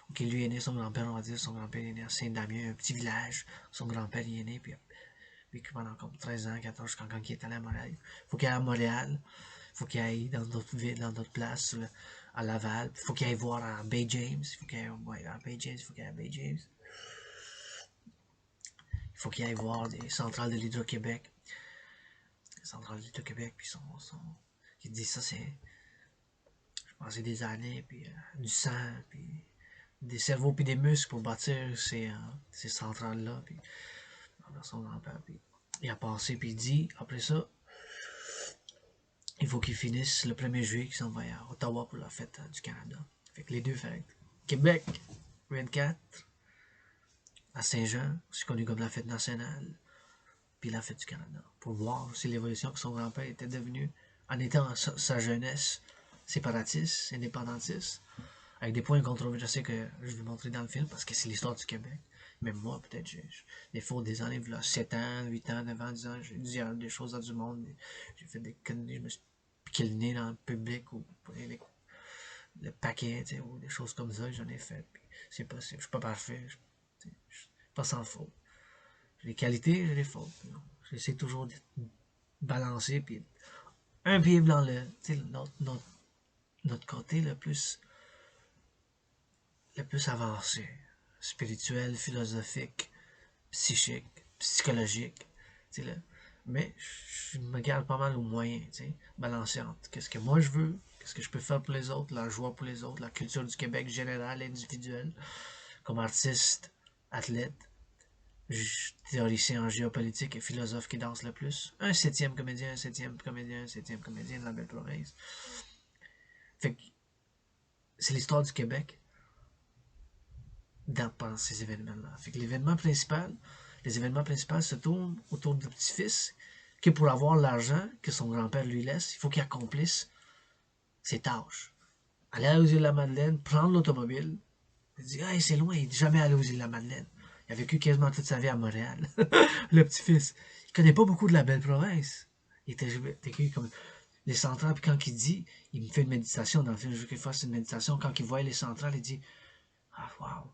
où lui est né, son grand-père, on va dire, son grand-père est né à Saint-Damien, un petit village. Son grand-père y est né, puis vécu pendant comme 13 ans, 14 quand il est allé à Montréal. Il faut qu'il aille à Montréal. Il faut qu'il aille dans d'autres villes, dans d'autres places, à Laval. Il faut qu'il aille voir à Bay James. Il faut qu'il aille à Bay James. Il faut qu'il aille à Bay James. Il faut qu'il aille voir des centrales de l'Hydro-Québec. Les centrales de l'Hydro-Québec, puis il dit ça, c'est. Je pensais des années, puis du sang, puis des cerveaux, puis des muscles pour bâtir ces centrales-là. Puis, son grand-père, puis il a passé, puis il dit, après ça, il faut qu'il finisse le 1er juillet, qu'il s'en va à Ottawa pour la fête du Canada. Fait que les deux fêtes. Québec 24, à Saint-Jean, aussi connu comme la fête nationale, puis la fête du Canada, pour voir aussi l'évolution que son grand-père était devenu en étant sa jeunesse séparatiste, indépendantiste, avec des points controversés que je vais montrer dans le film, parce que c'est l'histoire du Québec. Même moi, peut-être, des fois, des années, là, 7 ans, 8 ans, 9 ans, 10 ans, j'ai dit des choses à du monde, j'ai fait des conneries, je me suis piqué le nez dans le public, ou avec le paquet, ou des choses comme ça, j'en ai fait, puis c'est possible, je suis pas parfait, je suis pas sans faute. J'ai des qualités, j'ai des fautes. J'essaie toujours de balancer, puis un pied dans notre côté le plus avancé, spirituel, philosophique, psychique, psychologique. Là. Mais je me garde pas mal au moyen, balancer entre qu'est-ce que moi je veux, qu'est-ce que je peux faire pour les autres, la joie pour les autres, la culture du Québec générale, individuelle, comme artiste, athlète, théoricien en géopolitique et philosophe qui danse le plus. Un septième comédien, un septième comédien, un septième comédien de la belle province. Fait que c'est l'histoire du Québec pendant ces événements-là. Fait que les événements principaux se tournent autour du petit-fils qui, pour avoir l'argent que son grand-père lui laisse, il faut qu'il accomplisse ses tâches. Aller aux îles de la Madeleine, prendre l'automobile. Il dit, hey, c'est loin, il n'est jamais allé aux îles de la Madeleine. Il a vécu quasiment toute sa vie à Montréal. Le petit-fils. Il connaît pas beaucoup de la belle province. Il était comme les centrales, puis quand il dit, il me fait une méditation dans le film, je veux qu'il fasse une méditation, quand il voit les centrales, il dit, ah, wow,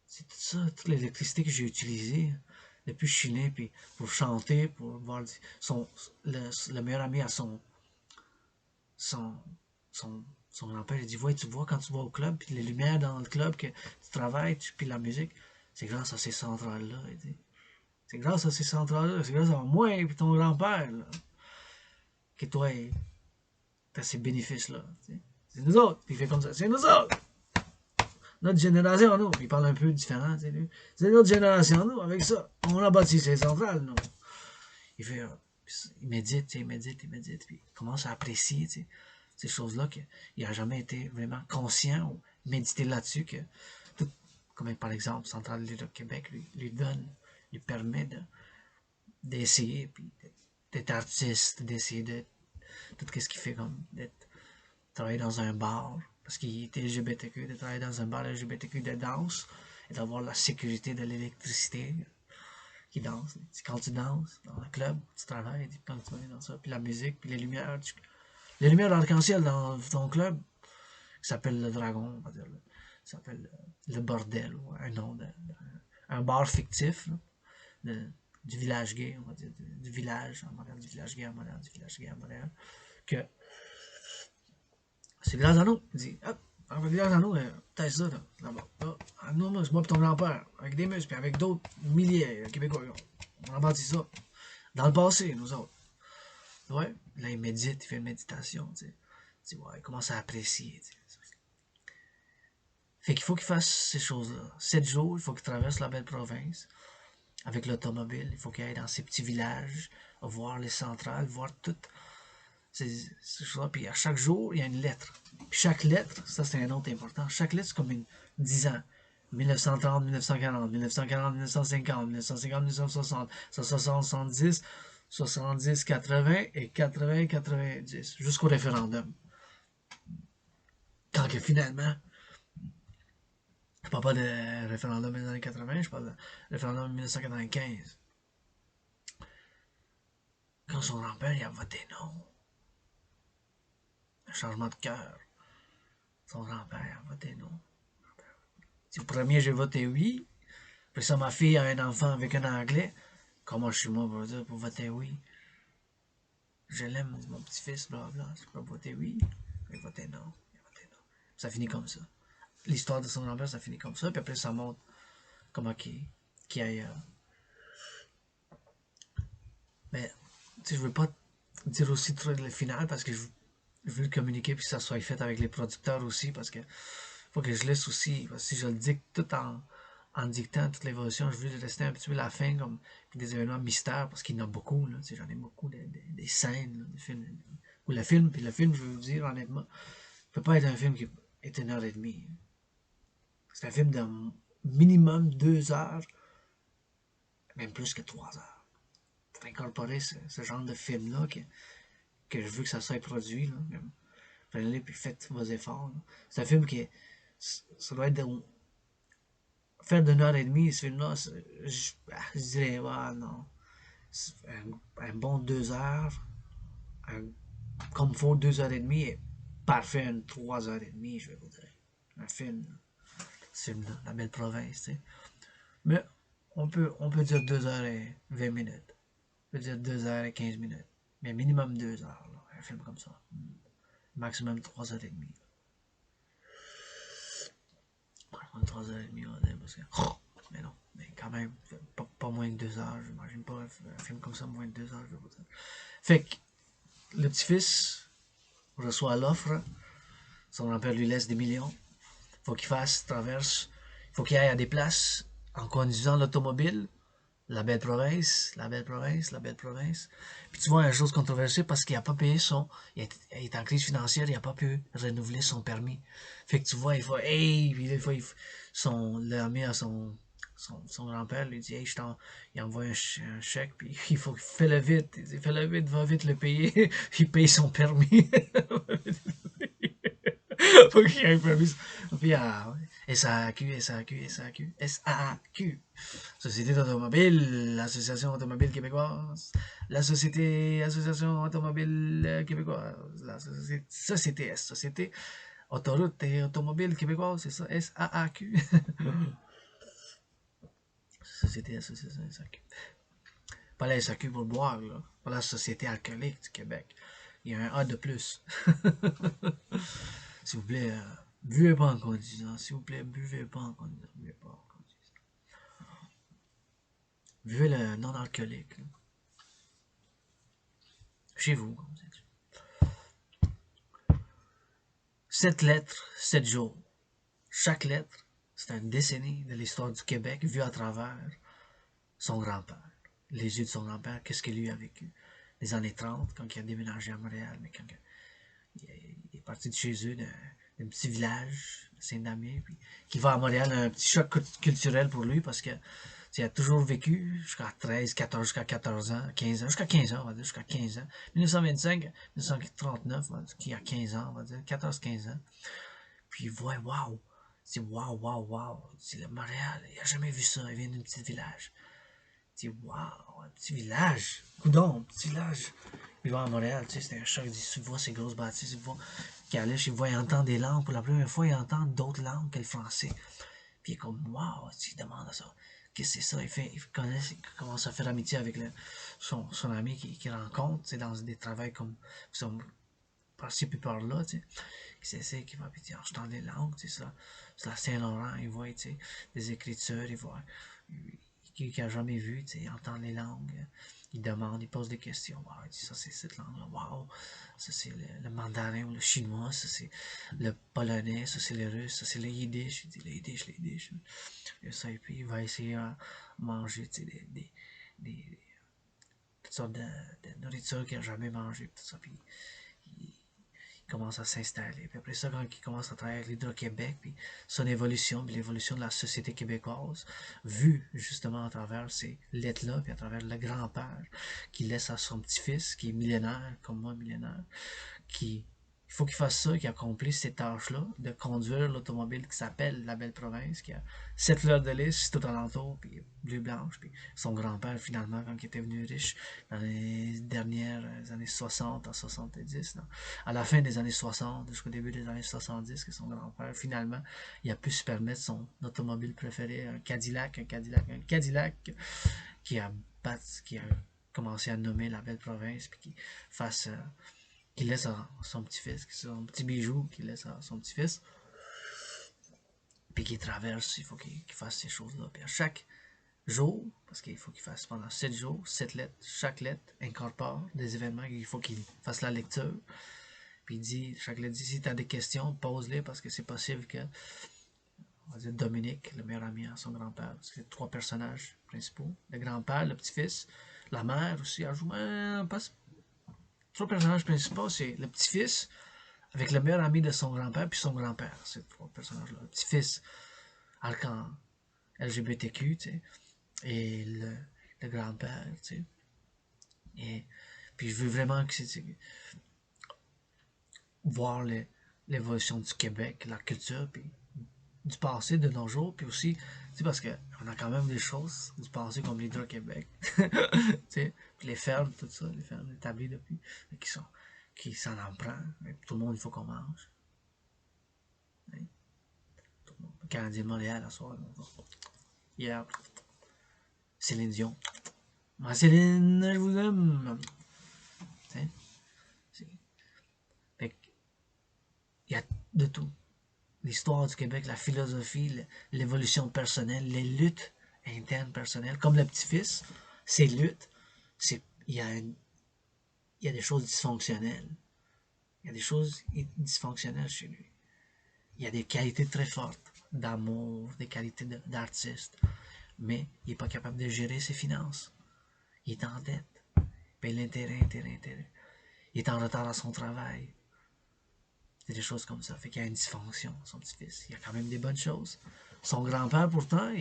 c'est tout ça, toute l'électricité que j'ai utilisée depuis que je suis né, puis pour chanter, pour voir le meilleur ami à son, son, son grand-père, il dit, tu vois quand tu vas au club, puis les lumières dans le club, que tu travailles, puis la musique, c'est grâce à ces centrales-là, il dit. C'est grâce à ces centrales-là, c'est grâce à moi et ton grand-père, là, que toi, t'as ces bénéfices-là. C'est nous autres, il fait comme ça, c'est nous autres! Notre génération, nous, il parle un peu différent, c'est notre génération, nous, avec ça. On a bâti ces centrales, nous. Il fait, il médite, il médite, puis il commence à apprécier, ces choses-là qu'il n'a jamais été vraiment conscient ou médité là-dessus, que tout, comme par exemple, Centrale de Québec lui permet d'essayer, puis d'être artiste, d'essayer de tout ce qu'il fait, comme d'être travailler dans un bar, parce qu'il était LGBTQ, de travailler dans un bar LGBTQ de danse, et d'avoir la sécurité de l'électricité qui danse. Quand tu danses dans un club, tu travailles, quand tu vas dans ça, puis la musique, puis les lumières d'arc-en-ciel dans ton club, qui s'appelle le Dragon, on va dire, ça s'appelle le Bordel, ou un nom un bar fictif, là, du village gay, on va dire, du village, à Montréal, du village gay à Montréal, du village gay à Montréal, que c'est grâce à nous. Il dit, hop, grâce à nous, t'as ça, là-bas. Là, à nous, moi, c'est moi et ton grand-père, avec des muscles, puis avec d'autres milliers de Québécois. On a bâti ça. Dans le passé, nous autres. Ouais, là, il médite, il fait une méditation, tu sais. Il dit, ouais, il commence à apprécier, tu sais. Fait qu'il faut qu'il fasse ces choses-là. 7 jours, il faut qu'il traverse la belle province avec l'automobile. Il faut qu'il aille dans ces petits villages, voir les centrales, voir tout. C'est ça. Puis à chaque jour, il y a une lettre. Puis chaque lettre, ça c'est un autre important, chaque lettre c'est comme 10 ans. 1930, 1940, 1940, 1950, 1950, 1960, 1960, 70, 70, 80 et 80, 90, jusqu'au référendum. Quand que finalement, je parle pas de référendum des années 80, je parle de référendum de 1995. Quand son grand-père il a voté non, un changement de cœur. Son grand-père a voté non. Au premier, j'ai voté oui. Puis ça, ma fille a un enfant avec un anglais. Comment je suis moi pour voter oui? Je l'aime, mon petit-fils, blablabla. Je peux voter oui. Il a voté non. Il a voté non. Ça finit comme ça. L'histoire de son grand-père, ça finit comme ça. Puis après, ça montre comment qu'il aille. Mais, tu sais, je veux pas dire aussi trop le final parce que je veux le communiquer puis que ça soit fait avec les producteurs aussi parce que faut que je laisse aussi. Parce que si je le dicte tout en dictant toute l'évolution, je veux rester un petit peu la fin comme des événements mystères parce qu'il y en a beaucoup. Là, j'en ai beaucoup des scènes, là, des films. Ou le film, je veux dire honnêtement, peut pas être un film qui est 1 heure et demie. C'est un film de minimum 2 heures, même plus que 3 heures. Pour incorporer ce genre de film-là que je veux que ça soit produit. Là. Prenez-le puis faites vos efforts. C'est un film qui ça doit être faire d'une heure et demie, ce film-là, je dirais, ouais, non. Un bon 2 heures, comme il faut 2 heures et demie, est parfait une 3 heures et demie, je vais vous dire. Un film, c'est La Belle Province, tu sais. Mais on peut dire 2 heures et 20 minutes. On peut dire 2 heures et 15 minutes. Mais minimum 2 heures, là, un film comme ça. Maximum 3 heures et demie. Maximum 3 heures et demie, on va dire, parce que... Mais non, mais quand même, pas moins de 2 heures. J'imagine pas un film comme ça, moins de 2 heures, je vais vous dire. Fait que le petit-fils reçoit l'offre. Son grand-père lui laisse des millions. Faut qu'il fasse, traverse. Faut qu'il aille à des places en conduisant l'automobile. La belle province, la belle province, la belle province. Puis tu vois, une chose controversée parce qu'il n'a pas payé son. Il est en crise financière, il n'a pas pu renouveler son permis. Fait que tu vois, il faut. Hey! Puis des fois, l'ami à son grand-père lui dit, hey, il envoie un chèque, puis il faut fais-le vite. Il dit, fais-le vite, va vite le payer. Il paye son permis. Faut qu'il ait un permis. Puis, SAQ, SAQ, SAQ, SAQ. Société d'automobile, l'Association automobile québécoise, Association automobile québécoise, la Société autoroute et automobile québécoise, c'est ça, SAAQ. Société Association SAQ. Pas la SAQ pour boire, là. Pas la Société alcoolique du Québec. Il y a un A de plus. S'il vous plaît, buvez pas en conduisant. S'il vous plaît, buvez pas en conduisant. Buvez pas en conduisant. Buvez le non alcoolique. Là. Chez vous, comme vous dites. 7 lettres, 7 jours. Chaque lettre, c'est une décennie de l'histoire du Québec vue à travers son grand-père. Les yeux de son grand-père, qu'est-ce qu'il lui a vécu. Les années 30, quand il a déménagé à Montréal, mais quand il est parti de chez eux, d'un petit village, Saint-Damien, puis qui va à Montréal, un petit choc culturel pour lui, parce que il a toujours vécu jusqu'à 13, 14, jusqu'à 14 ans, 15 ans, jusqu'à 15 ans, on va dire, jusqu'à 15 ans. 1925, 1939, qui a 15 ans, on va dire, 14, 15 ans. Puis il voit, waouh, c'est waouh, waouh, waouh. C'est le Montréal, il n'a jamais vu ça, il vient d'un petit village. Il dit, waouh, un petit village, coudon, un petit village. Il va à Montréal, tu sais, c'était un choc, il voit ces grosses bâtisses, il voit Calèche, il voit, il entend des langues, pour la première fois, il entend d'autres langues que le français. Puis il est comme, waouh, il demande à ça. Qu'est-ce que c'est ça? Il commence à faire amitié avec son ami qu'il rencontre, dans des travails comme, par-ci puis par-là, tu sais. Qui va, puis je tends des langues, tu sais, ça. C'est la Saint-Laurent, il voit, tu sais, des écritures, il voit, qui n'a jamais vu, tu sais, il entend les langues, il demande, il pose des questions, wow, il dit, ça c'est cette langue-là, wow, ça c'est le mandarin ou le chinois, ça c'est le polonais, ça c'est le russe, ça c'est le yiddish, il dit, le yiddish, et ça, et puis il va essayer à manger, tu sais, des toutes sortes de nourriture qu'il n'a jamais mangé, tout ça, puis il, commence à s'installer. Puis après ça, quand il commence à travailler avec l'Hydro-Québec, puis son évolution, puis l'évolution de la société québécoise, vue justement à travers ces lettres-là, puis à travers le grand-père qui laisse à son petit-fils, qui est millénaire, comme moi, millénaire, qui il faut qu'il fasse ça, qu'il accomplisse ces tâches-là, de conduire l'automobile qui s'appelle La Belle Province, qui a 7 fleurs de lys tout alentour, puis bleu-blanche, puis son grand-père, finalement, quand il était venu riche, dans les dernières années 60 à 70, à la fin des années 60, jusqu'au début des années 70, que son grand-père, finalement, il a pu se permettre son automobile préféré, un Cadillac qui a, qui a commencé à nommer La Belle Province, puis qui fasse... qu'il laisse à son petit-fils, son petit bijou qu'il laisse à son petit-fils, puis qu'il traverse, il faut qu'il fasse ces choses-là. Puis à chaque jour, parce qu'il faut qu'il fasse pendant 7 jours, 7 lettres, chaque lettre incorpore des événements, il faut qu'il fasse la lecture. Puis il dit, chaque lettre dit, si tu as des questions, pose-les, parce que c'est possible que, on va dire Dominique, le meilleur ami à son grand-père, parce que c'est 3 personnages principaux, le grand-père, le petit-fils, la mère aussi, elle joue, passe 3 personnages principaux, c'est le petit-fils, avec le meilleur ami de son grand-père, puis son grand-père, ces 3 personnages-là. Le petit-fils, Alors quand LGBTQ, tu sais, et le grand-père, tu sais, et puis je veux vraiment que c'est voir l'évolution du Québec, la culture, puis du passé de nos jours, puis aussi, tu sais, parce qu'on a quand même des choses du passé comme l'Hydro-Québec, tu sais, puis les fermes, tout ça, les fermes établies depuis, qui s'en en prend, tout le monde, il faut qu'on mange. Hein. Tout le monde. Le Canadien de Montréal, à soir, hier, Céline Dion. Moi, Céline, je vous aime. T'sais, il y a de tout. L'histoire du Québec, la philosophie, l'évolution personnelle, les luttes internes personnelles, comme le petit-fils, ces luttes, il y a des choses dysfonctionnelles. Il y a des choses dysfonctionnelles chez lui. Il y a des qualités très fortes d'amour, des qualités d'artiste, mais il n'est pas capable de gérer ses finances. Il est en dette. Il paye l'intérêt, intérêt, intérêt. Il est en retard à son travail. C'est des choses comme ça. Fait qu'il y a une dysfonction, son petit-fils. Il y a quand même des bonnes choses. Son grand-père, pourtant,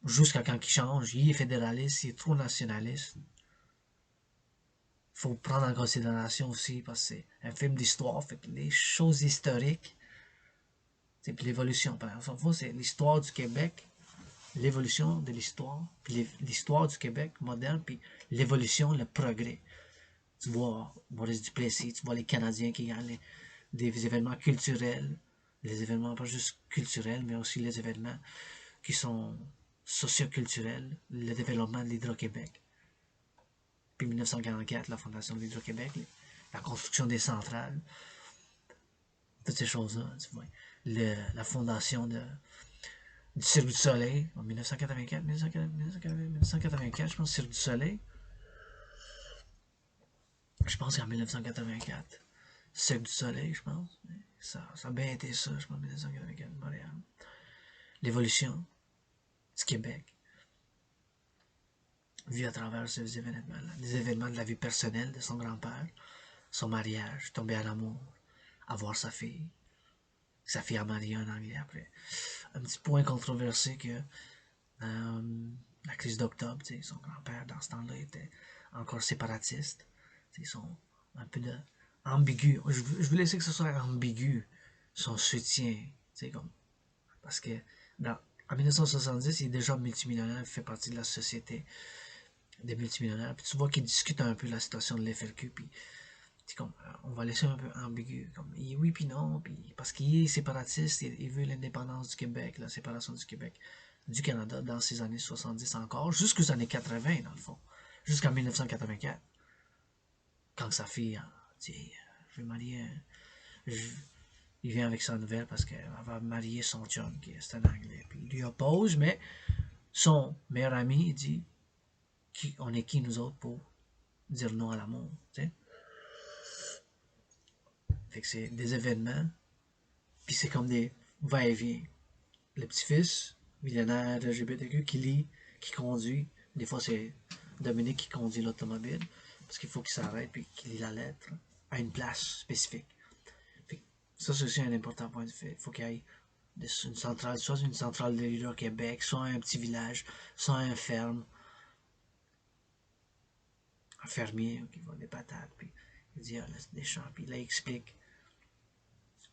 jusqu'à quand il change, il est fédéraliste, il est trop nationaliste. Il faut prendre en considération aussi, parce que c'est un film d'histoire, fait que les choses historiques, puis l'évolution, par exemple, c'est l'histoire du Québec, l'évolution de l'histoire, puis l'histoire du Québec moderne, puis l'évolution, le progrès. Tu vois Maurice Duplessis, tu vois les Canadiens qui gagnent des événements culturels, les événements pas juste culturels, mais aussi les événements qui sont socioculturels, le développement de l'Hydro-Québec. Puis 1944, la fondation de l'Hydro-Québec, la construction des centrales, toutes ces choses-là, tu vois. La fondation du Cirque du Soleil en 1984, 1984, je pense, Cirque du Soleil. Je pense qu'en 1984, Cirque du Soleil, je pense. Ça a bien été ça, je pense, 1984, Montréal. L'évolution du Québec, vue à travers ces événements-là. Les événements de la vie personnelle de son grand-père, son mariage, tomber en amour, avoir sa fille. Sa fille a marié un Anglais après. Un petit point controversé que la crise d'octobre, son grand-père dans ce temps-là était encore séparatiste. Ils sont un peu ambigu. Je veux laisser que ce soit ambigu, son soutien. Comme, parce que en 1970, il est déjà multimillionnaire, il fait partie de la société des multimillionnaires. Puis tu vois qu'il discute un peu la situation de l'FLQ. Puis comme, on va laisser un peu ambigu. Comme, oui, puis non. Puis, parce qu'il est séparatiste, il veut l'indépendance du Québec, la séparation du Québec, du Canada dans ces années 70 encore, jusqu'aux années 80, dans le fond. Jusqu'en 1984. Quand sa fille dit je vais marier il vient avec sa nouvelle parce qu'elle va marier son chum qui est un anglais. Puis il lui oppose, mais son meilleur ami il dit on est qui nous autres pour dire non à l'amour. Fait que c'est des événements, puis c'est comme des va-et-vient. Le petit-fils, millionnaire LGBTQ, qui lit, qui conduit. Des fois, c'est Dominique qui conduit l'automobile, parce qu'il faut qu'il s'arrête puis qu'il lit la lettre à une place spécifique. Ça, c'est aussi un important point de fait. Il faut qu'il y ait une centrale, soit une centrale de l'Hydro-Québec, soit un petit village, soit un ferme, un fermier qui vend des patates, puis il dit des champs, puis là, il explique,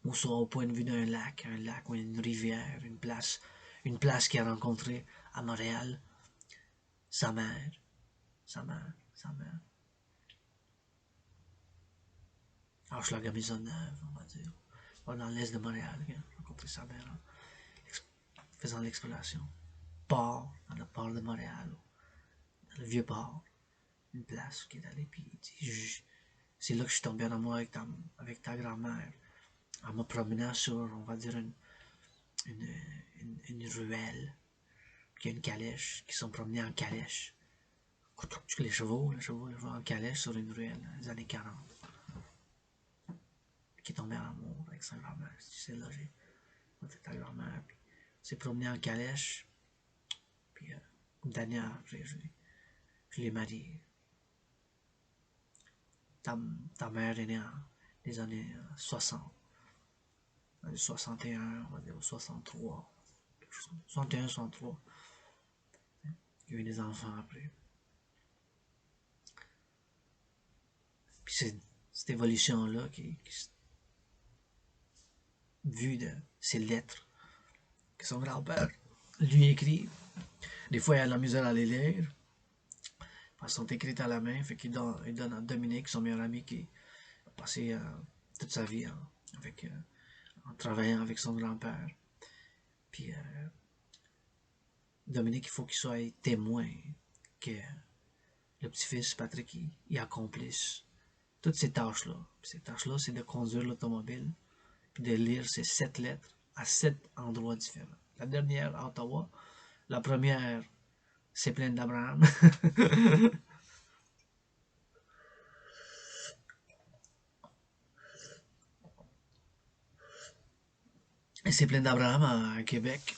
ou soit au point de vue d'un lac, un lac ou une rivière, une place qu'il a rencontrée à Montréal, sa mère, sa mère, sa mère. Hochelaga Maisonneuve, on va dire. Dans l'est de Montréal, il a rencontré sa mère faisant l'exploration. Port, dans le port de Montréal, dans le vieux port, une place qui est allé, puis il dit, c'est là que je suis tombé en amour avec ta grand-mère, en me promenant sur, on va dire, une ruelle, puis il y a une calèche, qui sont promenés en calèche. Les chevaux en calèche sur une ruelle, dans les années 40. Qui est tombé en amour avec sa grand-mère. C'est là, j'ai avec ta grand-mère, puis s'est promené en calèche, puis une dernière, après, je l'ai marié. Ta mère est née dans les années 60. 61, on va dire 63, 61, 63. Il y a eu des enfants après. Puis c'est cette évolution-là vue de ces lettres que son grand-père lui écrit. Des fois, il a de la misère à les lire. Elles sont écrites à la main, fait qu'il donne à Dominique, son meilleur ami, qui a passé toute sa vie en travaillant avec son grand-père. Puis Dominique, il faut qu'il soit témoin que le petit-fils, Patrick, il accomplisse toutes ces tâches-là. Ces tâches-là, c'est de conduire l'automobile, puis de lire ces 7 lettres à 7 endroits différents. La dernière, à Ottawa. La première, c'est plein d'Abraham. Et c'est plein d'Abraham à Québec.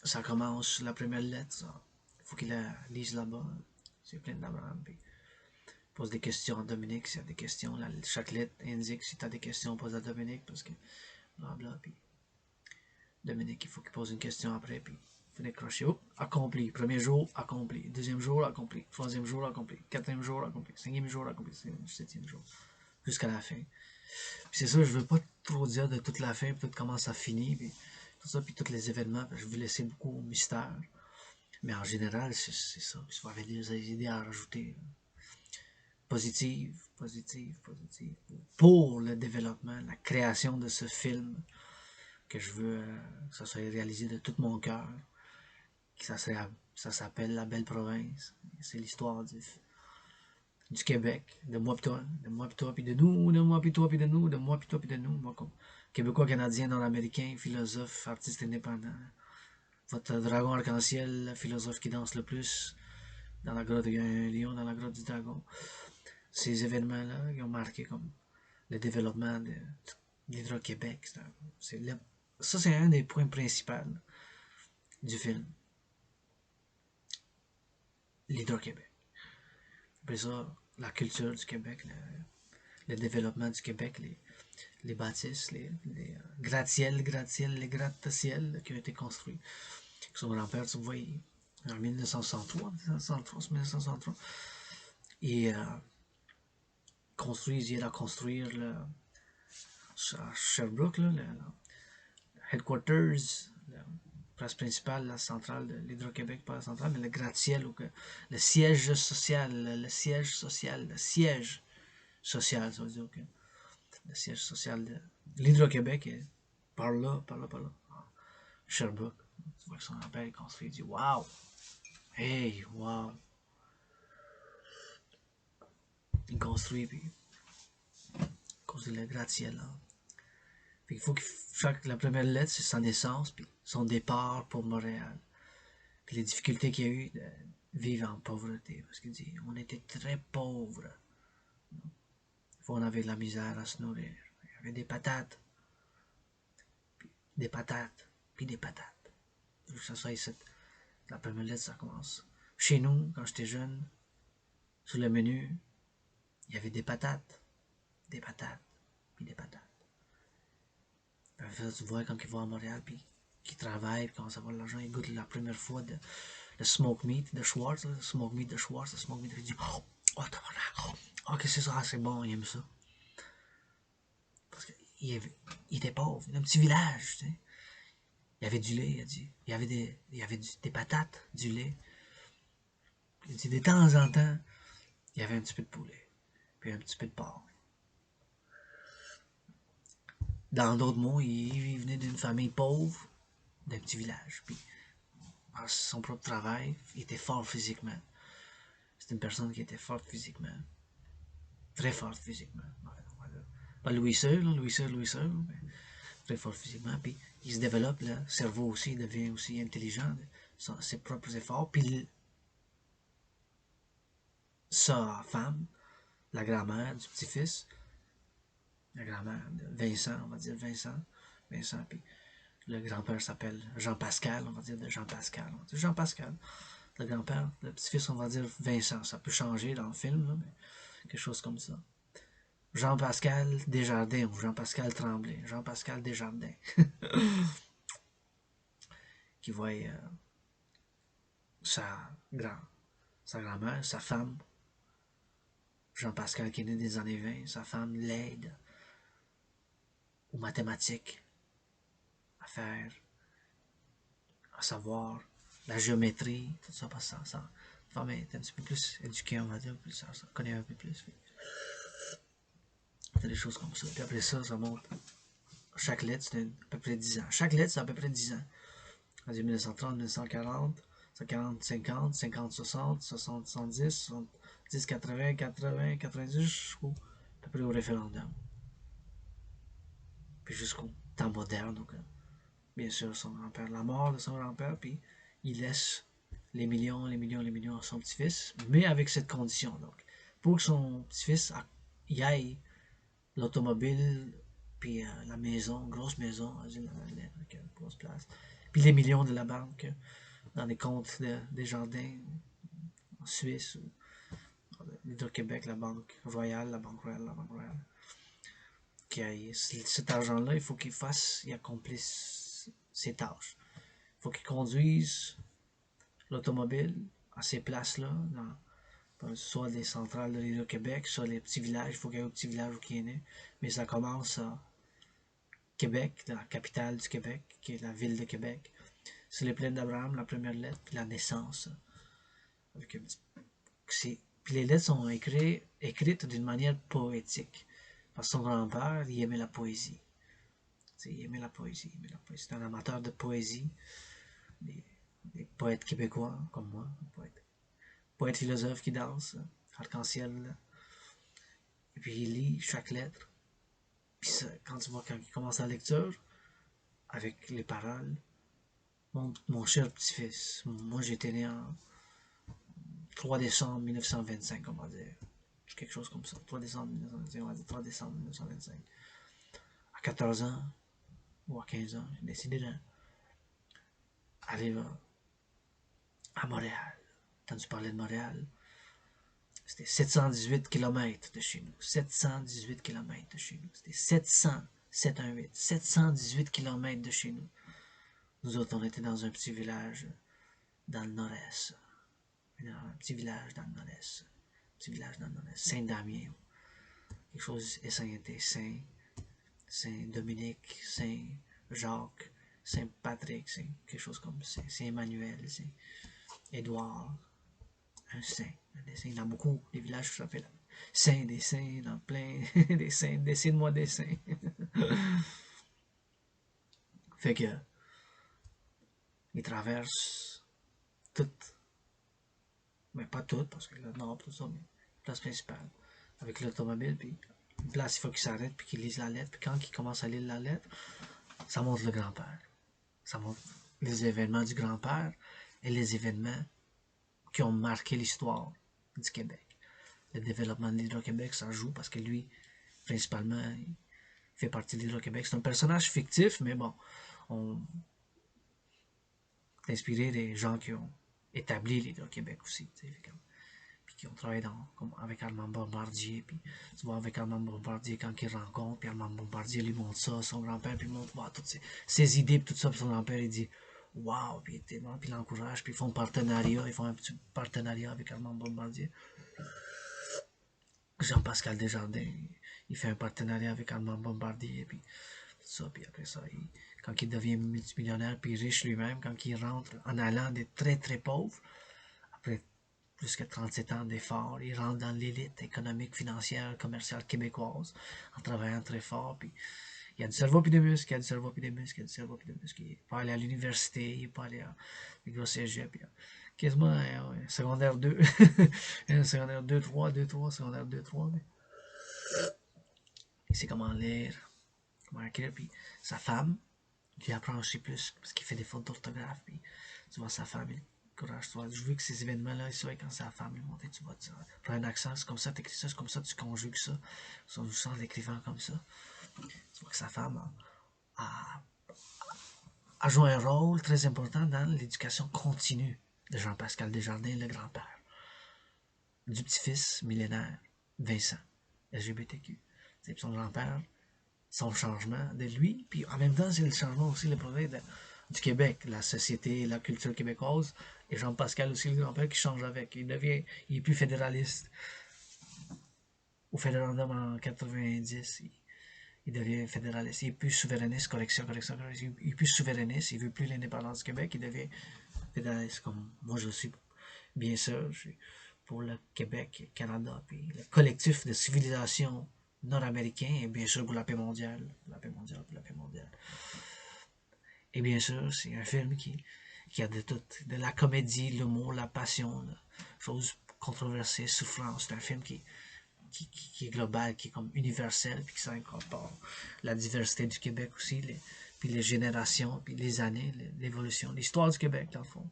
Ça commence, la première lettre, il faut qu'il la lise là-bas. C'est plein d'Abraham. Puis pose des questions à Dominique s'il y a des questions. Là, chaque lettre indique si tu as des questions, pose à Dominique parce que blabla. Puis Dominique, il faut qu'il pose une question après. Puis il faut décrocher. Oh, accompli. Premier jour, accompli. Deuxième jour, accompli. Troisième jour, accompli. Quatrième jour, accompli. Cinquième jour, accompli. Septième jour. Jusqu'à la fin. Puis c'est ça, je veux pas trop dire de toute la fin, puis tout comment ça finit. Puis tout ça, puis tous les événements. Je veux laisser beaucoup au mystère. Mais en général, c'est ça. Il y avait des idées à rajouter. Positive, positive, positive. Pour le développement, la création de ce film, que je veux que ça soit réalisé de tout mon cœur. Ça s'appelle La Belle Province. C'est l'histoire du Québec, de moi pis toi, de moi pis toi pis de nous, de moi pis toi pis de nous, de moi pis toi pis de nous. Moi, comme Québécois, Canadien, Nord-Américain, philosophe, artiste indépendant. Votre dragon arc-en-ciel, philosophe qui danse le plus. Dans la grotte, il y a un lion dans la grotte du dragon. Ces événements-là, ils ont marqué comme le développement de l'Hydro-Québec. Ça, c'est un des points principaux du film. L'Hydro-Québec. Après ça, la culture du Québec, le développement du Québec, les bâtisses, les gratte-ciel, les gratte-ciel qui ont été construits. Son grand-père, tu vois, en 1963, 1963, et il a construire à Sherbrooke, là, le headquarters, la place principale, la centrale de l'Hydro-Québec, pas la centrale, mais le gratte-ciel, le siège social, le siège social, le siège social, ça veut dire que le siège social de l'Hydro-Québec est par là, par là, par là. Sherbrooke. Tu vois que son grand-père est construit, il dit waouh! Hey, waouh! Il construit, puis il construit le gratte-ciel là. Puis il faut que la première lettre, c'est sa naissance, puis son départ pour Montréal. Puis les difficultés qu'il y a eu de vivre en pauvreté. Parce qu'il dit, on était très pauvres. On avait de la misère à se nourrir. Il y avait des patates. Puis des patates. Puis des patates. Ça soit ici. La première lettre, ça commence. Chez nous, quand j'étais jeune, sur le menu, il y avait des patates. Des patates. Puis des patates. Tu vois, quand il va à Montréal, puis qu'il travaille, puis commence à avoir de l'argent, il goûte la première fois le smoke meat de Schwartz, le smoke meat de Schwartz, le smoke meat, il dit oh, tabarnak, oh, qu'est-ce que c'est ça, ah, c'est bon, il aime ça. Parce qu'il était pauvre, il avait un petit village, tu sais. Il y avait du lait, il a dit. Il y avait des patates, du lait. Il dit, de temps en temps, il y avait un petit peu de poulet, puis un petit peu de porc. Dans d'autres mots, il venait d'une famille pauvre, d'un petit village, puis par son propre travail, il était fort physiquement. C'est une personne qui était forte physiquement. Très forte physiquement. Pas Louis Seul, mais très fort physiquement. Puis il se développe, le cerveau aussi, il devient aussi intelligent, ses propres efforts. Puis sa femme, la grand-mère du petit-fils, la grand-mère de Vincent, on va dire Vincent, puis le grand-père s'appelle Jean-Pascal, on va dire de Jean-Pascal. Jean-Pascal. Le grand-père, le petit-fils, on va dire Vincent. Ça peut changer dans le film, là, mais quelque chose comme ça. Jean-Pascal Desjardins ou Jean-Pascal Tremblay. Jean-Pascal Desjardins. Qui voit sa, grand, sa grand-mère, sa femme, Jean-Pascal qui est né des années 20, sa femme l'aide aux mathématiques, à faire, à savoir la géométrie, tout ça, parce que ça, la femme est un petit peu plus éduquée, on va dire, plus, ça connaît un peu plus. C'est des choses comme ça. Puis après ça, ça monte. Chaque lettre, c'est à peu près 10 ans. Chaque lettre, c'est à peu près 10 ans. On dit 1930, 1940, 140, 50, 50, 60, 60, 70, 70, 80, 80, 90, jusqu'au, à peu près au référendum. Puis jusqu'au temps moderne. Donc, bien sûr, son grand-père, la mort de son grand-père, puis il laisse les millions, les millions, les millions à son petit-fils, mais avec cette condition. Donc, pour que son petit-fils y aille l'automobile, puis la maison, grosse maison, avec une grosse place, puis les millions de la banque dans les comptes des jardins en Suisse, ou l'Hydro-Québec, la Banque Royale, la Banque Royale, la Banque Royale. Cet argent-là, il faut il accomplisse ses tâches. Il faut qu'il conduise l'automobile à ces places-là, soit des centrales de l'Hydro-Québec, soit les petits villages. Il faut qu'il y ait un petit village où il est né. Mais ça commence à Québec, la capitale du Québec, qui est la ville de Québec. C'est les plaines d'Abraham, la première lettre, puis la naissance. Avec un petit... Puis les lettres sont écrites d'une manière poétique. Parce que son grand-père, il aimait la poésie. Il aimait la poésie. C'est un amateur de poésie. Des, des poètes québécois, comme moi. Poète philosophe qui danse, arc-en-ciel. Et puis il lit chaque lettre. Puis ça, quand il commence la lecture, avec les paroles, mon cher petit-fils, moi j'étais né en 3 décembre 1925, on va dire. Quelque chose comme ça. 3 décembre 1925, on va dire 3 décembre 1925. À 14 ans, ou à 15 ans, j'ai décidé d'aller à Montréal. Entendu parler de Montréal. C'était 718 km de chez nous. 718 km de chez nous. C'était 700, 718, 718 km de chez nous. Nous autres, on était dans un petit village dans le nord-est. Un petit village dans le nord-est. Petit village dans le nord-est. Saint-Damien. Quelque chose est Saint Saint-Dominique, Saint-Jacques, Saint-Patrick, c'est quelque chose comme ça. Saint-Emmanuel, Saint-Édouard. Un saint. Il y en a beaucoup, des villages qui s'appellent saint, des saints, dans plein, des saints, dessine-moi des saints. Fait que, il traverse toutes, mais pas toutes, parce que le nord, tout ça, mais la place principale, avec l'automobile, puis une place, il faut qu'il s'arrête, puis qu'il lise la lettre, puis quand il commence à lire la lettre, ça montre le grand-père. Ça montre les événements du grand-père et les événements qui ont marqué l'histoire du Québec. Le développement de l'Hydro-Québec, ça joue parce que lui, principalement, il fait partie de l'Hydro-Québec. C'est un personnage fictif, mais bon, on est inspiré des gens qui ont établi l'Hydro-Québec aussi. Puis qui ont travaillé avec Armand Bombardier. Puis tu vois, avec Armand Bombardier, quand il rencontre, puis Armand Bombardier lui montre ça, son grand-père, puis il montre toutes ses idées, puis tout ça, puis son grand-père, il dit waouh, puis il l'encourage, puis ils font un partenariat, ils font un petit partenariat avec Armand Bombardier. Jean-Pascal Desjardins, il fait un partenariat avec Armand Bombardier, puis tout ça, puis après ça, quand il devient multimillionnaire, puis riche lui-même, quand il rentre en allant des très très pauvres, après plus que 37 ans d'efforts, il rentre dans l'élite économique, financière, commerciale québécoise, en travaillant très fort, puis il y a du cerveau puis des muscles, il y a du cerveau puis des muscles, il y a du cerveau puis des muscles. Il n'est pas allé à l'université, il n'est pas allé à gros cégep, quasiment secondaire 2, secondaire 2, 3, 2, 3, secondaire 2, 3, mais il sait comment lire, comment écrire, puis sa femme, qui apprend aussi plus, parce qu'il fait des fautes d'orthographe, puis tu vois sa femme, il courage-toi. Je veux que ces événements-là, ils soient quand sa femme est montée, tu vois, tu prends un accent, c'est comme ça, tu écris ça, c'est comme ça, tu conjugues ça, son sens d'écrivant comme ça. Tu vois que sa femme a joué un rôle très important dans l'éducation continue de Jean-Pascal Desjardins, le grand-père, du petit-fils millénaire, Vincent, LGBTQ. C'est son grand-père, son changement de lui, puis en même temps, c'est le changement aussi, le progrès du Québec, la société, la culture québécoise, et Jean-Pascal aussi, le grand-père, qui change avec. Il est plus fédéraliste. Au fédérendum en 90, il devient fédéraliste. Il est plus souverainiste, correction. Il est plus souverainiste, il veut plus l'indépendance du Québec, il devient fédéraliste, comme moi je suis. Bien sûr, je suis pour le Québec, Canada, puis le collectif de civilisation nord-américain, et bien sûr pour la paix mondiale. La paix mondiale, pour la paix mondiale. Et bien sûr, c'est un film qui a de tout, de la comédie, l'humour, la passion, choses controversées, souffrance. C'est un film qui est global, qui est comme universel, puis qui s'incorpore. La diversité du Québec aussi, puis les générations, puis les années, l'évolution, l'histoire du Québec, dans le fond.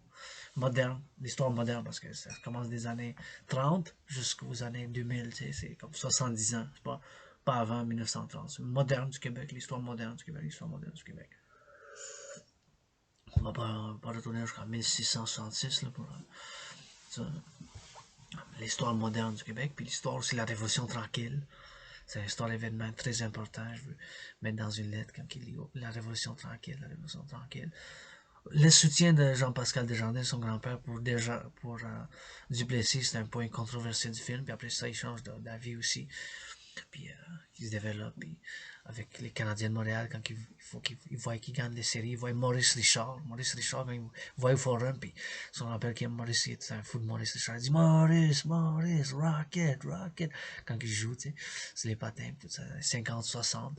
Moderne, l'histoire moderne, parce que ça commence des années 30 jusqu'aux années 2000, tu sais, c'est comme 70 ans, c'est pas avant 1930. C'est moderne du Québec, l'histoire moderne du Québec, l'histoire moderne du Québec. On va pas retourner jusqu'en 1666 là, pour l'histoire moderne du Québec, puis l'histoire aussi de la Révolution tranquille. C'est une histoire d'événement très important. Je veux mettre dans une lettre quand il dit la Révolution tranquille, la Révolution tranquille. Le soutien de Jean-Pascal Desjardins, son grand-père, pour Duplessis, c'est un point controversé du film. Puis après ça, il change d'avis aussi. Puis il se développe. Puis avec les Canadiens de Montréal, quand il faut qu'il voit qu'ils gagnent les séries, il voit Maurice Richard. Maurice Richard, quand il voit au forum, puis son grand-père qui aime Maurice, il est un fou de Maurice Richard. Il dit Maurice, Rocket, Rocket. Quand il joue, tu sais, c'est les patins, tout ça, 50, 60.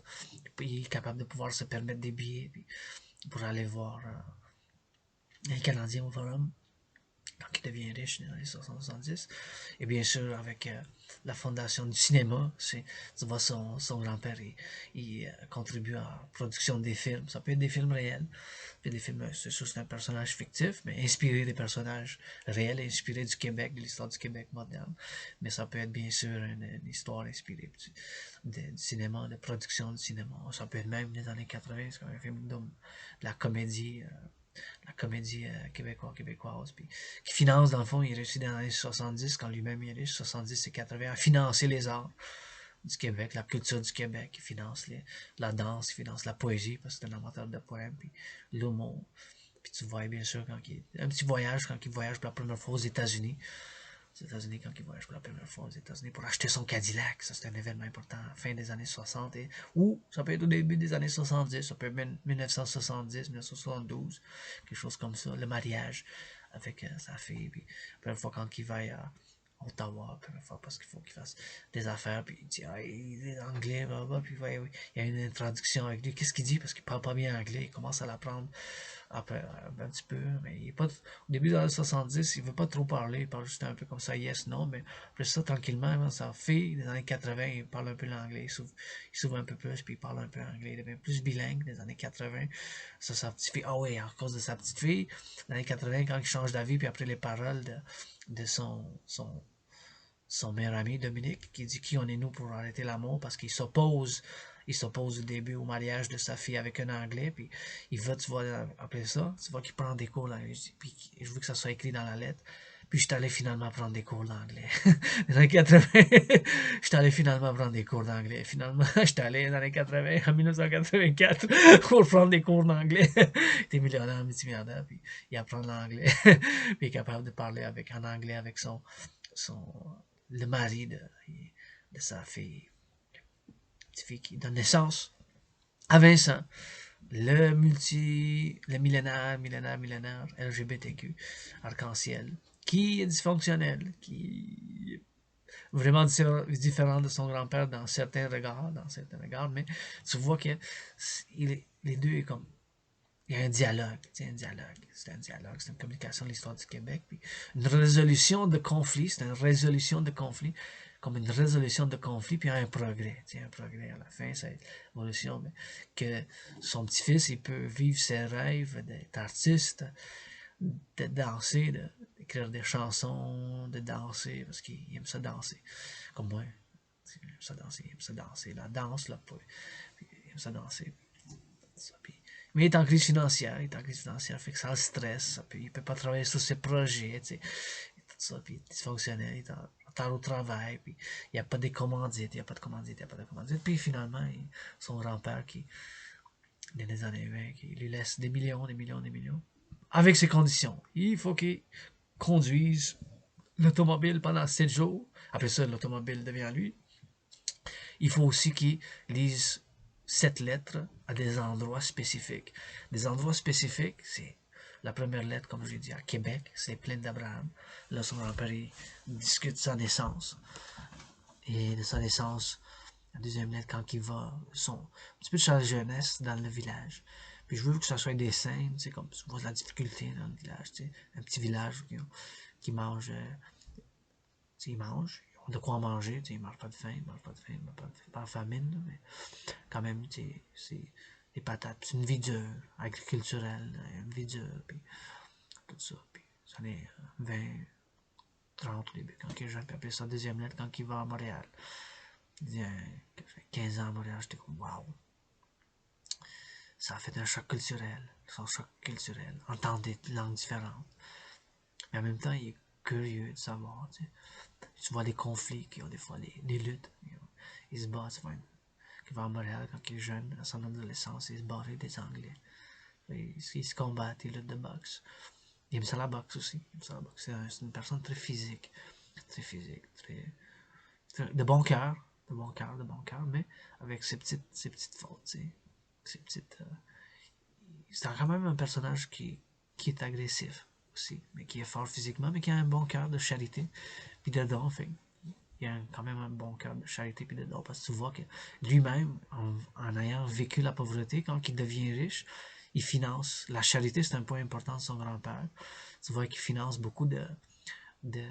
Puis il est capable de pouvoir se permettre des billets puis, pour aller voir les Canadiens au forum quand il devient riche dans les années 70. Et bien sûr, avec la fondation du cinéma, tu vois, son grand-père, il contribue à la production des films. Ça peut être des films réels, puis des films, c'est sûr, c'est un personnage fictif, mais inspiré des personnages réels, inspiré du Québec, de l'histoire du Québec moderne. Mais ça peut être bien sûr une histoire inspirée du cinéma, de production du cinéma. Ça peut être même des années 80, c'est comme un film de la comédie. La comédie québécoise, puis qui finance, dans le fond, il réussit dans les années 70, quand lui-même il est riche, 70 et 80, à financer les arts du Québec, la culture du Québec, il finance la danse, il finance la poésie, parce que c'est un amateur de poèmes, puis l'humour. Puis tu vois, bien sûr, un petit voyage, quand il voyage pour la première fois aux États-Unis, quand il voyage pour la première fois aux États-Unis pour acheter son Cadillac. Ça, c'est un événement important fin des années 60. Ou ça peut être au début des années 70, ça peut être 1970, 1972, quelque chose comme ça. Le mariage avec sa fille. Puis, la première fois quand il va à Ottawa, première fois parce qu'il faut qu'il fasse des affaires, puis il dit, il est anglais, blablabla, puis il y a une introduction avec lui. Qu'est-ce qu'il dit? Parce qu'il parle pas bien anglais, il commence à l'apprendre après, un petit peu, mais il est pas, au début des années 70, il veut pas trop parler, il parle juste un peu comme ça, yes, non, mais après ça, tranquillement, sa fille, des années 80, il parle un peu l'anglais, il s'ouvre un peu plus, puis il parle un peu anglais, il devient plus bilingue des années 80, ça, sa petite fille, ah oui, à cause de sa petite fille, des années 80, quand il change d'avis, puis après les paroles de son meilleur ami, Dominique, qui dit qui on est nous pour arrêter l'amour, parce il s'oppose au début au mariage de sa fille avec un Anglais, puis il va, tu vois, après ça, tu vois qu'il prend des cours d'anglais, puis je veux que ça soit écrit dans la lettre, puis je suis allé finalement prendre des cours d'anglais. Dans les années 80, je suis allé finalement prendre des cours d'anglais. Finalement, je suis allé dans les années 80, en 1984, pour prendre des cours d'anglais. T'es millionnaire, multimilliardaire, puis il apprend l'anglais, puis il est capable de parler en anglais avec son le mari de sa fille, petite fille qui donne naissance à Vincent, le millénaire LGBTQ, arc-en-ciel, qui est dysfonctionnel, qui est vraiment différent de son grand-père dans certains regards, mais tu vois que les deux est comme il y a un dialogue, c'est un dialogue, c'est une communication de l'histoire du Québec, puis une résolution de conflit, c'est une résolution de conflit, comme une résolution de conflit, puis un progrès, un progrès à la fin, c'est l'évolution, mais que son petit-fils, il peut vivre ses rêves d'être artiste, de danser, d'écrire des chansons, de danser, parce qu'il aime ça danser, comme moi, il aime ça danser, la danse, là, puis il aime ça danser, puis mais il est en crise financière, fait que ça le stresse, puis il peut pas travailler sur ses projets, tu sais, tout ça, puis dysfonctionnel, il est tard au travail, puis il n'y a pas de commandites, il n'y a pas de commandites, il n'y a pas de commandites. Puis finalement, son grand-père, qui, dans les années 20, qui lui laisse des millions, des millions, des millions, avec ses conditions. Il faut qu'il conduise l'automobile pendant 7 jours. Après ça, l'automobile devient à lui. Il faut aussi qu'il lise 7 lettres à des endroits spécifiques. Des endroits spécifiques, c'est la première lettre, comme je l'ai dit, à Québec, c'est Plaine d'Abraham. Là, son grand-père, il discute de sa naissance. Et de sa naissance, la deuxième lettre, quand il va, un petit peu de sa jeunesse dans le village. Puis je veux que ça soit des scènes, tu sais, comme tu vois de la difficulté dans le village, tu sais, un petit village qui mange, ils mangent, ils ont de quoi manger, ils ne mangent pas de faim, ils mangent pas de faim, ils mangent pas de famine, là, mais quand même, c'est des patates, c'est une vie dure, agriculturelle, une vie dure, puis tout ça, puis ça est 20, 30 au début, quand il est jeune, puis après ça, deuxième lettre, quand il va à Montréal. Il dit, 15 ans à Montréal, j'étais comme, waouh, ça a fait un choc culturel, son choc culturel, entendre des langues différentes. Mais en même temps, il est curieux de savoir, tu vois les conflits, qui ont des fois les luttes, ils se battent, tu vois, qui va à Montréal quand il est jeune, à son adolescence, il se bat avec des Anglais. Ils se combattent, ils luttent de boxe. Il aime ça la boxe aussi. C'est une personne très physique, de bon cœur, de bon cœur, mais avec ses petites fautes, ses petites. C'est quand même un personnage qui est agressif aussi, mais qui est fort physiquement, mais qui a un bon cœur de charité, puis de don, fait. Il a quand même un bon cœur de charité puis de don, parce que tu vois que lui-même, en ayant vécu la pauvreté, quand il devient riche, il finance. La charité, c'est un point important de son grand-père. Tu vois qu'il finance beaucoup de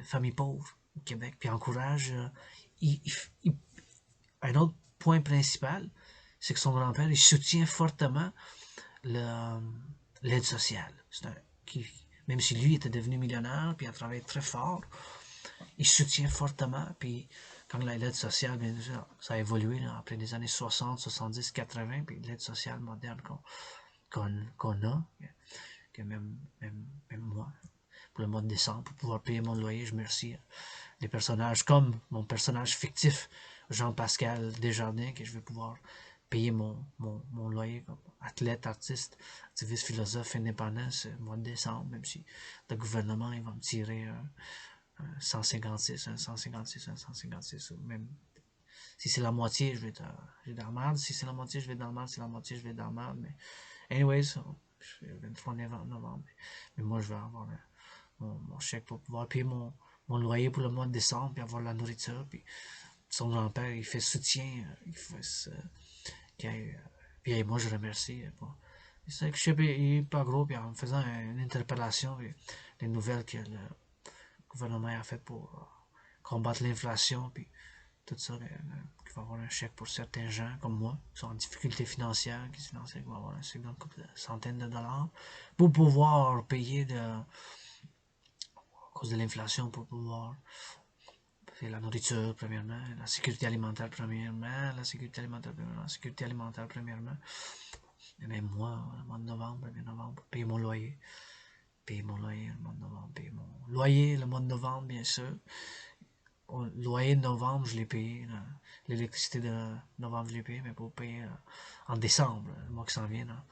familles pauvres au Québec, puis encourage. Il- il- un autre point principal, c'est que son grand-père, il soutient fortement l'aide sociale. Même si lui était devenu millionnaire, puis il a travaillé très fort, il soutient fortement, puis quand l'aide sociale, bien sûr, ça a évolué là, après les années 60, 70, 80, puis l'aide sociale moderne qu'on a, que même moi, pour le mois de décembre, pour pouvoir payer mon loyer, je me remercie des personnages comme mon personnage fictif, Jean-Pascal Desjardins, que je vais pouvoir payer mon loyer comme athlète, artiste, activiste, philosophe indépendant ce mois de décembre, même si le gouvernement il va me tirer un 156, un 156, un 156, ou même si c'est la moitié, je vais dans la merde. Si c'est la moitié, je vais dans la merde. Si c'est la moitié, je vais dans la merde. Mais, anyways, le 23 novembre. Mais moi, je vais avoir mon chèque pour pouvoir payer mon loyer pour le mois de décembre, puis avoir la nourriture. Puis son grand-père, il fait soutien. Il fait puis moi, je remercie. Bon. C'est que je sais, il est pas gros, puis en me faisant une interpellation, puis les nouvelles que le gouvernement a fait pour combattre l'inflation, puis tout ça, qui va avoir un chèque pour certains gens comme moi, qui sont en difficulté financière, qui vont avoir un chèque d'une couple de centaines de dollars, pour pouvoir payer à cause de l'inflation, pour pouvoir payer la nourriture premièrement, la sécurité alimentaire premièrement, la sécurité alimentaire premièrement. Et même moi, le mois de novembre, payer mon loyer. Payer mon loyer le mois de novembre, payer mon loyer le mois de novembre, bien sûr. Le loyer de novembre, je l'ai payé. L'électricité de novembre, je l'ai payé, mais pour payer en décembre, le mois qui s'en vient, dans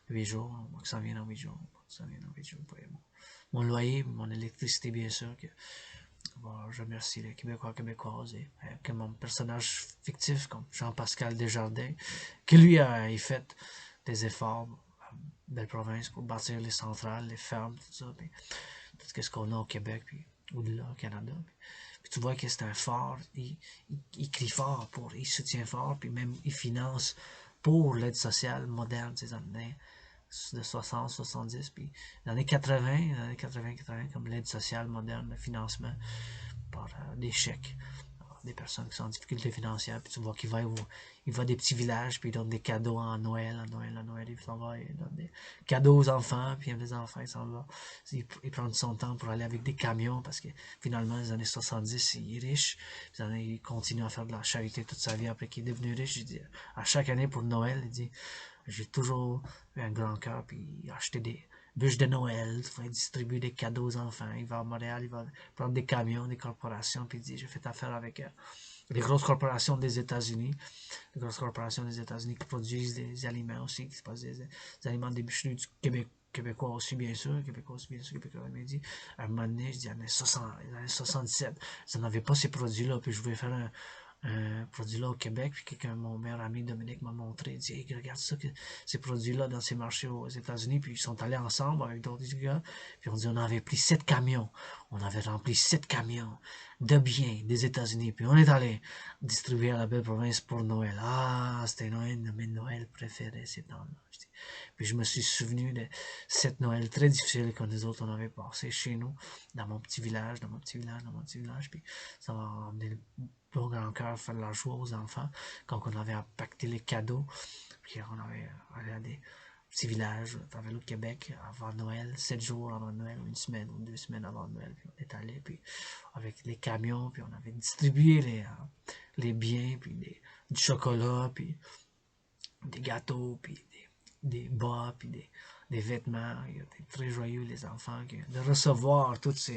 8 jours, le mois qui s'en vient dans 8 jours, le mois qui s'en vient dans 8 jours, payer mon loyer, mon électricité, bien sûr. Bon, je remercie les Québécois, Québécoises, et que mon personnage fictif, comme Jean-Pascal Desjardins, qui lui a fait des efforts belle province pour bâtir les centrales, les fermes, tout ça, puis tout ce qu'on a au Québec, puis au-delà, au Canada. Puis tu vois que c'est un fort, il crie fort, il soutient fort, puis même il finance pour l'aide sociale moderne des années de 60, 70, puis dans les 80, comme l'aide sociale moderne, le financement par des chèques des personnes qui sont en difficulté financière, puis tu vois qu'il il va des petits villages, puis il donne des cadeaux en Noël, il s'en va, il donne des cadeaux aux enfants, puis les enfants, il s'en va. Il prend son temps pour aller avec des camions, parce que finalement, les années 70, il est riche, puis il continue à faire de la charité toute sa vie après qu'il est devenu riche. Il dit, à chaque année pour Noël, il dit, j'ai toujours eu un grand cœur, puis acheté bûche de Noël, il va distribuer des cadeaux aux enfants, il va à Montréal, il va prendre des camions, des corporations, puis il dit, j'ai fait affaire avec les grosses corporations des États-Unis, les grosses corporations des États-Unis qui produisent des aliments aussi, qui se passent des aliments des bûcheries du Québec, québécois aussi, bien sûr, québécois, il m'a dit, à un moment donné, je dis, les années 67, ils n'en avaient pas ces produits-là, puis je voulais faire un produit là au Québec, puis mon meilleur ami Dominique m'a montré, il dit, hey, regarde ça, ces produits-là dans ces marchés aux États-Unis, puis ils sont allés ensemble avec d'autres gars, puis on dit, on avait pris 7 camions, on avait rempli 7 camions de biens des États-Unis, puis on est allé distribuer à la belle province pour Noël. Ah, c'était Noël de mes Noëls préférés ces temps-là. Puis je me suis souvenu de cette Noël très difficile que nous autres on avait passé chez nous, dans mon petit village, puis ça m'a emmené le bon grand cœur faire la joie aux enfants quand on avait pacté les cadeaux, puis on avait allé à des petits villages à travers le Québec avant Noël, 7 jours avant Noël, ou une semaine ou 2 semaines avant Noël, puis on est allé, puis avec les camions, puis on avait distribué les biens, puis du chocolat, puis des gâteaux, puis des bas, puis des vêtements. Ils étaient très joyeux, les enfants, de recevoir tous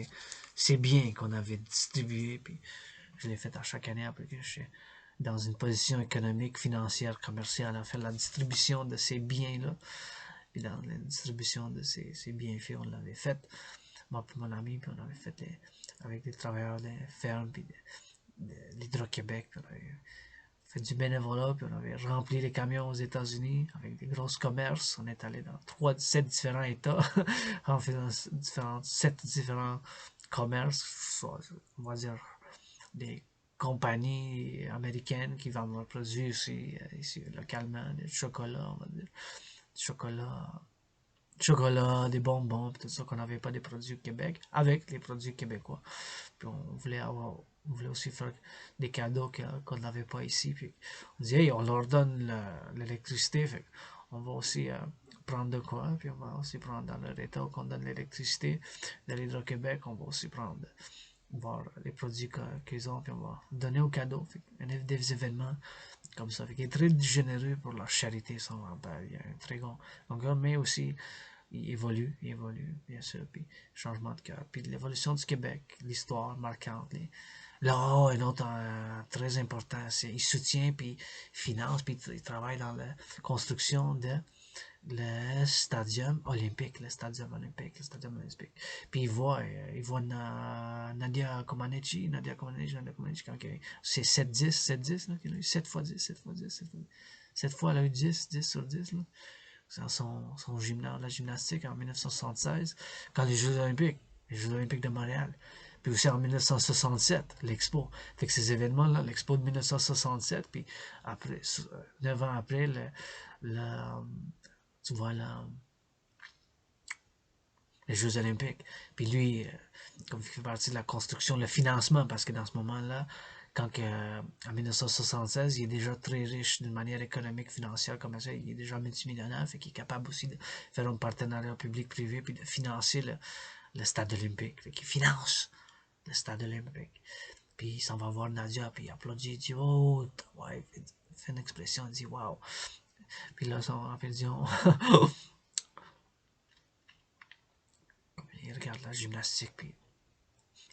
ces biens qu'on avait distribués. Puis je l'ai fait à chaque année après que je suis dans une position économique, financière, commerciale, à faire la distribution de ces biens-là. Puis dans la distribution de ces bienfaits, on l'avait fait. Moi et mon ami, puis on avait fait avec des travailleurs des fermes, puis de l'Hydro-Québec, puis on avait fait du bénévolat, puis on avait rempli les camions aux États-Unis avec des grosses commerces. On est allé dans 7 différents États en faisant 7 différents commerces, on va dire des compagnies américaines qui vendent leurs produits ici localement, du chocolat, on va dire, du chocolat, des bonbons, puis tout ça qu'on n'avait pas des produits au Québec, avec les produits québécois. Puis on voulait aussi faire des cadeaux qu'on n'avait pas ici. Puis on dit, hey, on leur donne l'électricité, fait on va aussi prendre de quoi, puis on va aussi prendre dans leur état qu'on donne l'électricité de l'Hydro-Québec, on va aussi prendre, voir les produits qu'ils ont, puis on va donner au cadeau. Fait, des événements comme ça. Fait, il est très généreux pour la charité, son grand-père. Il y a un très grand gars, mais aussi il évolue, bien sûr, puis changement de cœur. Puis l'évolution du Québec, l'histoire marquante, là, un autre très important, c'est il soutient, puis finance, puis il travaille dans la construction de le stadium olympique. Puis il voit Nadia Comaneci, quand c'est 7-10, là, qu'il a eu 7 fois 10, 7 fois 10, 7 fois 10. 7 fois, elle a eu 10 sur 10, là. C'est son gymnase, la gymnastique en 1976, quand les Jeux olympiques de Montréal. Puis aussi en 1967, l'Expo. Fait que ces événements-là, l'Expo de 1967, puis après, 9 ans après, tu vois les Jeux olympiques. Puis lui, comme il fait partie de la construction, le financement, parce que dans ce moment-là, en 1976, il est déjà très riche d'une manière économique, financière, comme ça, il est déjà multimillionnaire, fait qu'il est capable aussi de faire un partenariat public-privé, puis de financer le stade olympique. Fait qu'il finance le stade olympique. Puis il s'en va voir Nadia, puis il applaudit, il dit, oh, ouais, il fait une expression, il dit, wow. Puis là, il dit, il regarde la gymnastique, puis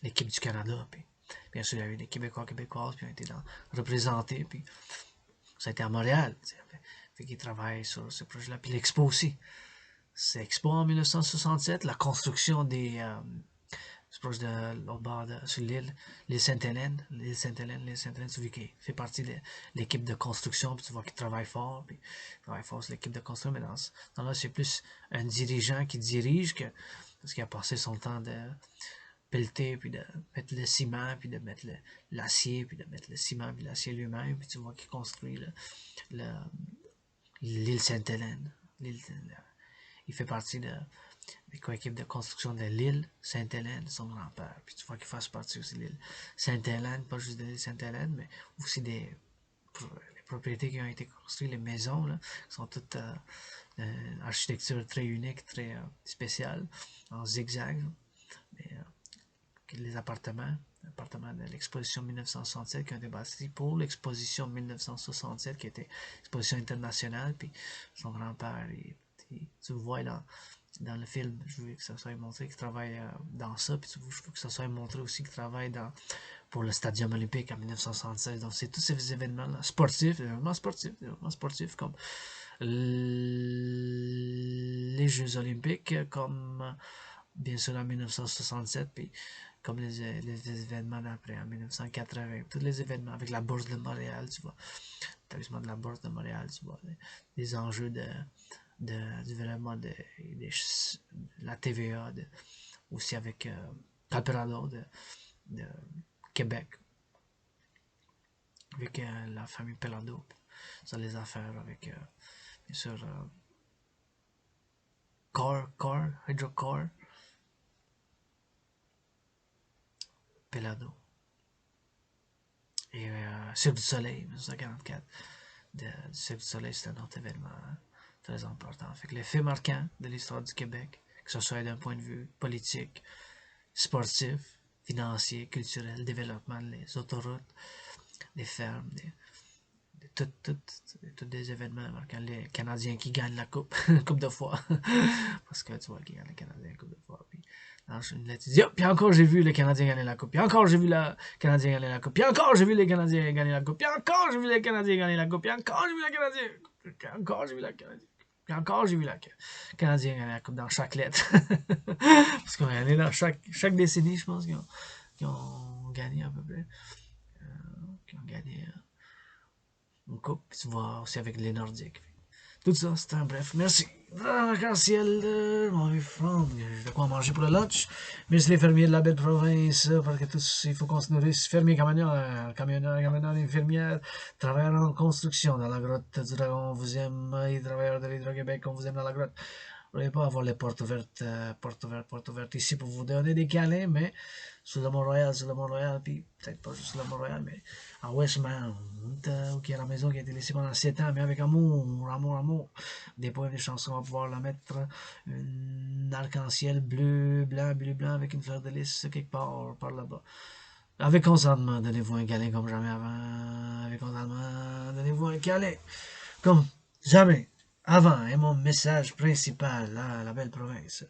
l'équipe du Canada, puis bien sûr, il y a eu des Québécois, Québécoises, puis ils ont été représentés, puis ça a été à Montréal, fait qu'ils travaillent sur ce projet-là. Puis l'Expo aussi. C'est Expo en 1967, la construction c'est proche de l'autre bord, sur l'île Sainte-Hélène. L'île Sainte-Hélène, tu vois qu'il fait partie de l'équipe de construction, puis tu vois qu'il travaille fort, puis il travaille fort sur l'équipe de construction, mais dans ce temps-là, c'est plus un dirigeant qui dirige parce qu'il a passé son temps de pelleter, puis de mettre le ciment, puis de mettre l'acier, puis de mettre le ciment, puis l'acier lui-même, puis tu vois qu'il construit l'île Sainte-Hélène. Il fait partie des coéquipes de construction de l'île Sainte-Hélène, son grand-père. Puis tu vois qu'il fasse partie aussi de l'île Sainte-Hélène, pas juste de l'île Sainte-Hélène, mais aussi les propriétés qui ont été construites, les maisons, là, qui sont toutes architecture très unique, très spéciale, en zigzag. Mais, les appartements de l'exposition 1967 qui ont été bâtis pour l'exposition 1967 qui était exposition internationale. Puis son grand-père, tu le vois dans le film. Je veux que ça soit montré qu'il travaille dans ça. Puis je veux que ça soit montré aussi qu'il travaille pour le Stadium olympique en 1976. Donc, c'est tous ces événements-là, sportifs, comme les Jeux olympiques, comme bien sûr en 1967, puis comme les événements d'après, en 1980, tous les événements avec la Bourse de Montréal, tu vois, l'établissement de la Bourse de Montréal, tu vois, les enjeux du développement de la TVA, aussi avec Calperado de Québec, avec la famille Pelado, sur les affaires avec, bien sûr, Hydrocore, Pelado. Et Cirque du Soleil, 1944. Du Cirque du Soleil, c'est un autre événement très important. Fait que les faits marquants de l'histoire du Québec, que ce soit d'un point de vue politique, sportif, financier, culturel, développement, les autoroutes, les fermes, tous des événements marquants. Les Canadiens qui gagnent la coupe, une coupe de fois. Parce que tu vois, qui gagnent le Canadien une coupe de fois. Puis, puis encore j'ai vu les Canadiens gagner la coupe. Puis encore j'ai vu le Canadien gagner la coupe. Puis encore j'ai vu les Canadiens gagner la coupe. Puis encore j'ai vu les Canadiens gagner la coupe. Puis encore j'ai vu les Canadiens. Puis encore j'ai vu la Canadien. Puis encore j'ai vu la Canadien gagner la coupe dans chaque lettre. Parce qu'on est allé dans chaque décennie, je pense, qu'ils ont gagné à peu près. Qui ont gagné une coupe. Puis tu vois aussi avec les Nordiques. Tout ça, c'était un bref. Merci. Arc-en-ciel, mon front. J'ai de quoi manger pour le lunch. Merci les fermiers de la belle province, parce que tous, il faut qu'on se nourrisse. Fermiers, camionneurs, infirmières, travailleurs en construction dans la grotte du dragon, on vous aime. Et travailleurs de l'Hydro-Québec, on vous aime dans la grotte. Vous voulez pas avoir les portes ouvertes, portes ouvertes ici pour vous donner des câlins, mais sur le Mont-Royal, puis peut-être pas juste sur le Mont-Royal, mais à Westmount, qui est la maison qui a été laissée pendant 7 ans, mais avec amour. Des poèmes, des chansons, on va pouvoir la mettre un arc-en-ciel bleu, blanc, avec une fleur de lys quelque part par là-bas. Avec consentement, donnez-vous un câlin comme jamais avant. Avec consentement, donnez-vous un câlin comme jamais avant. Et mon message principal à la belle province.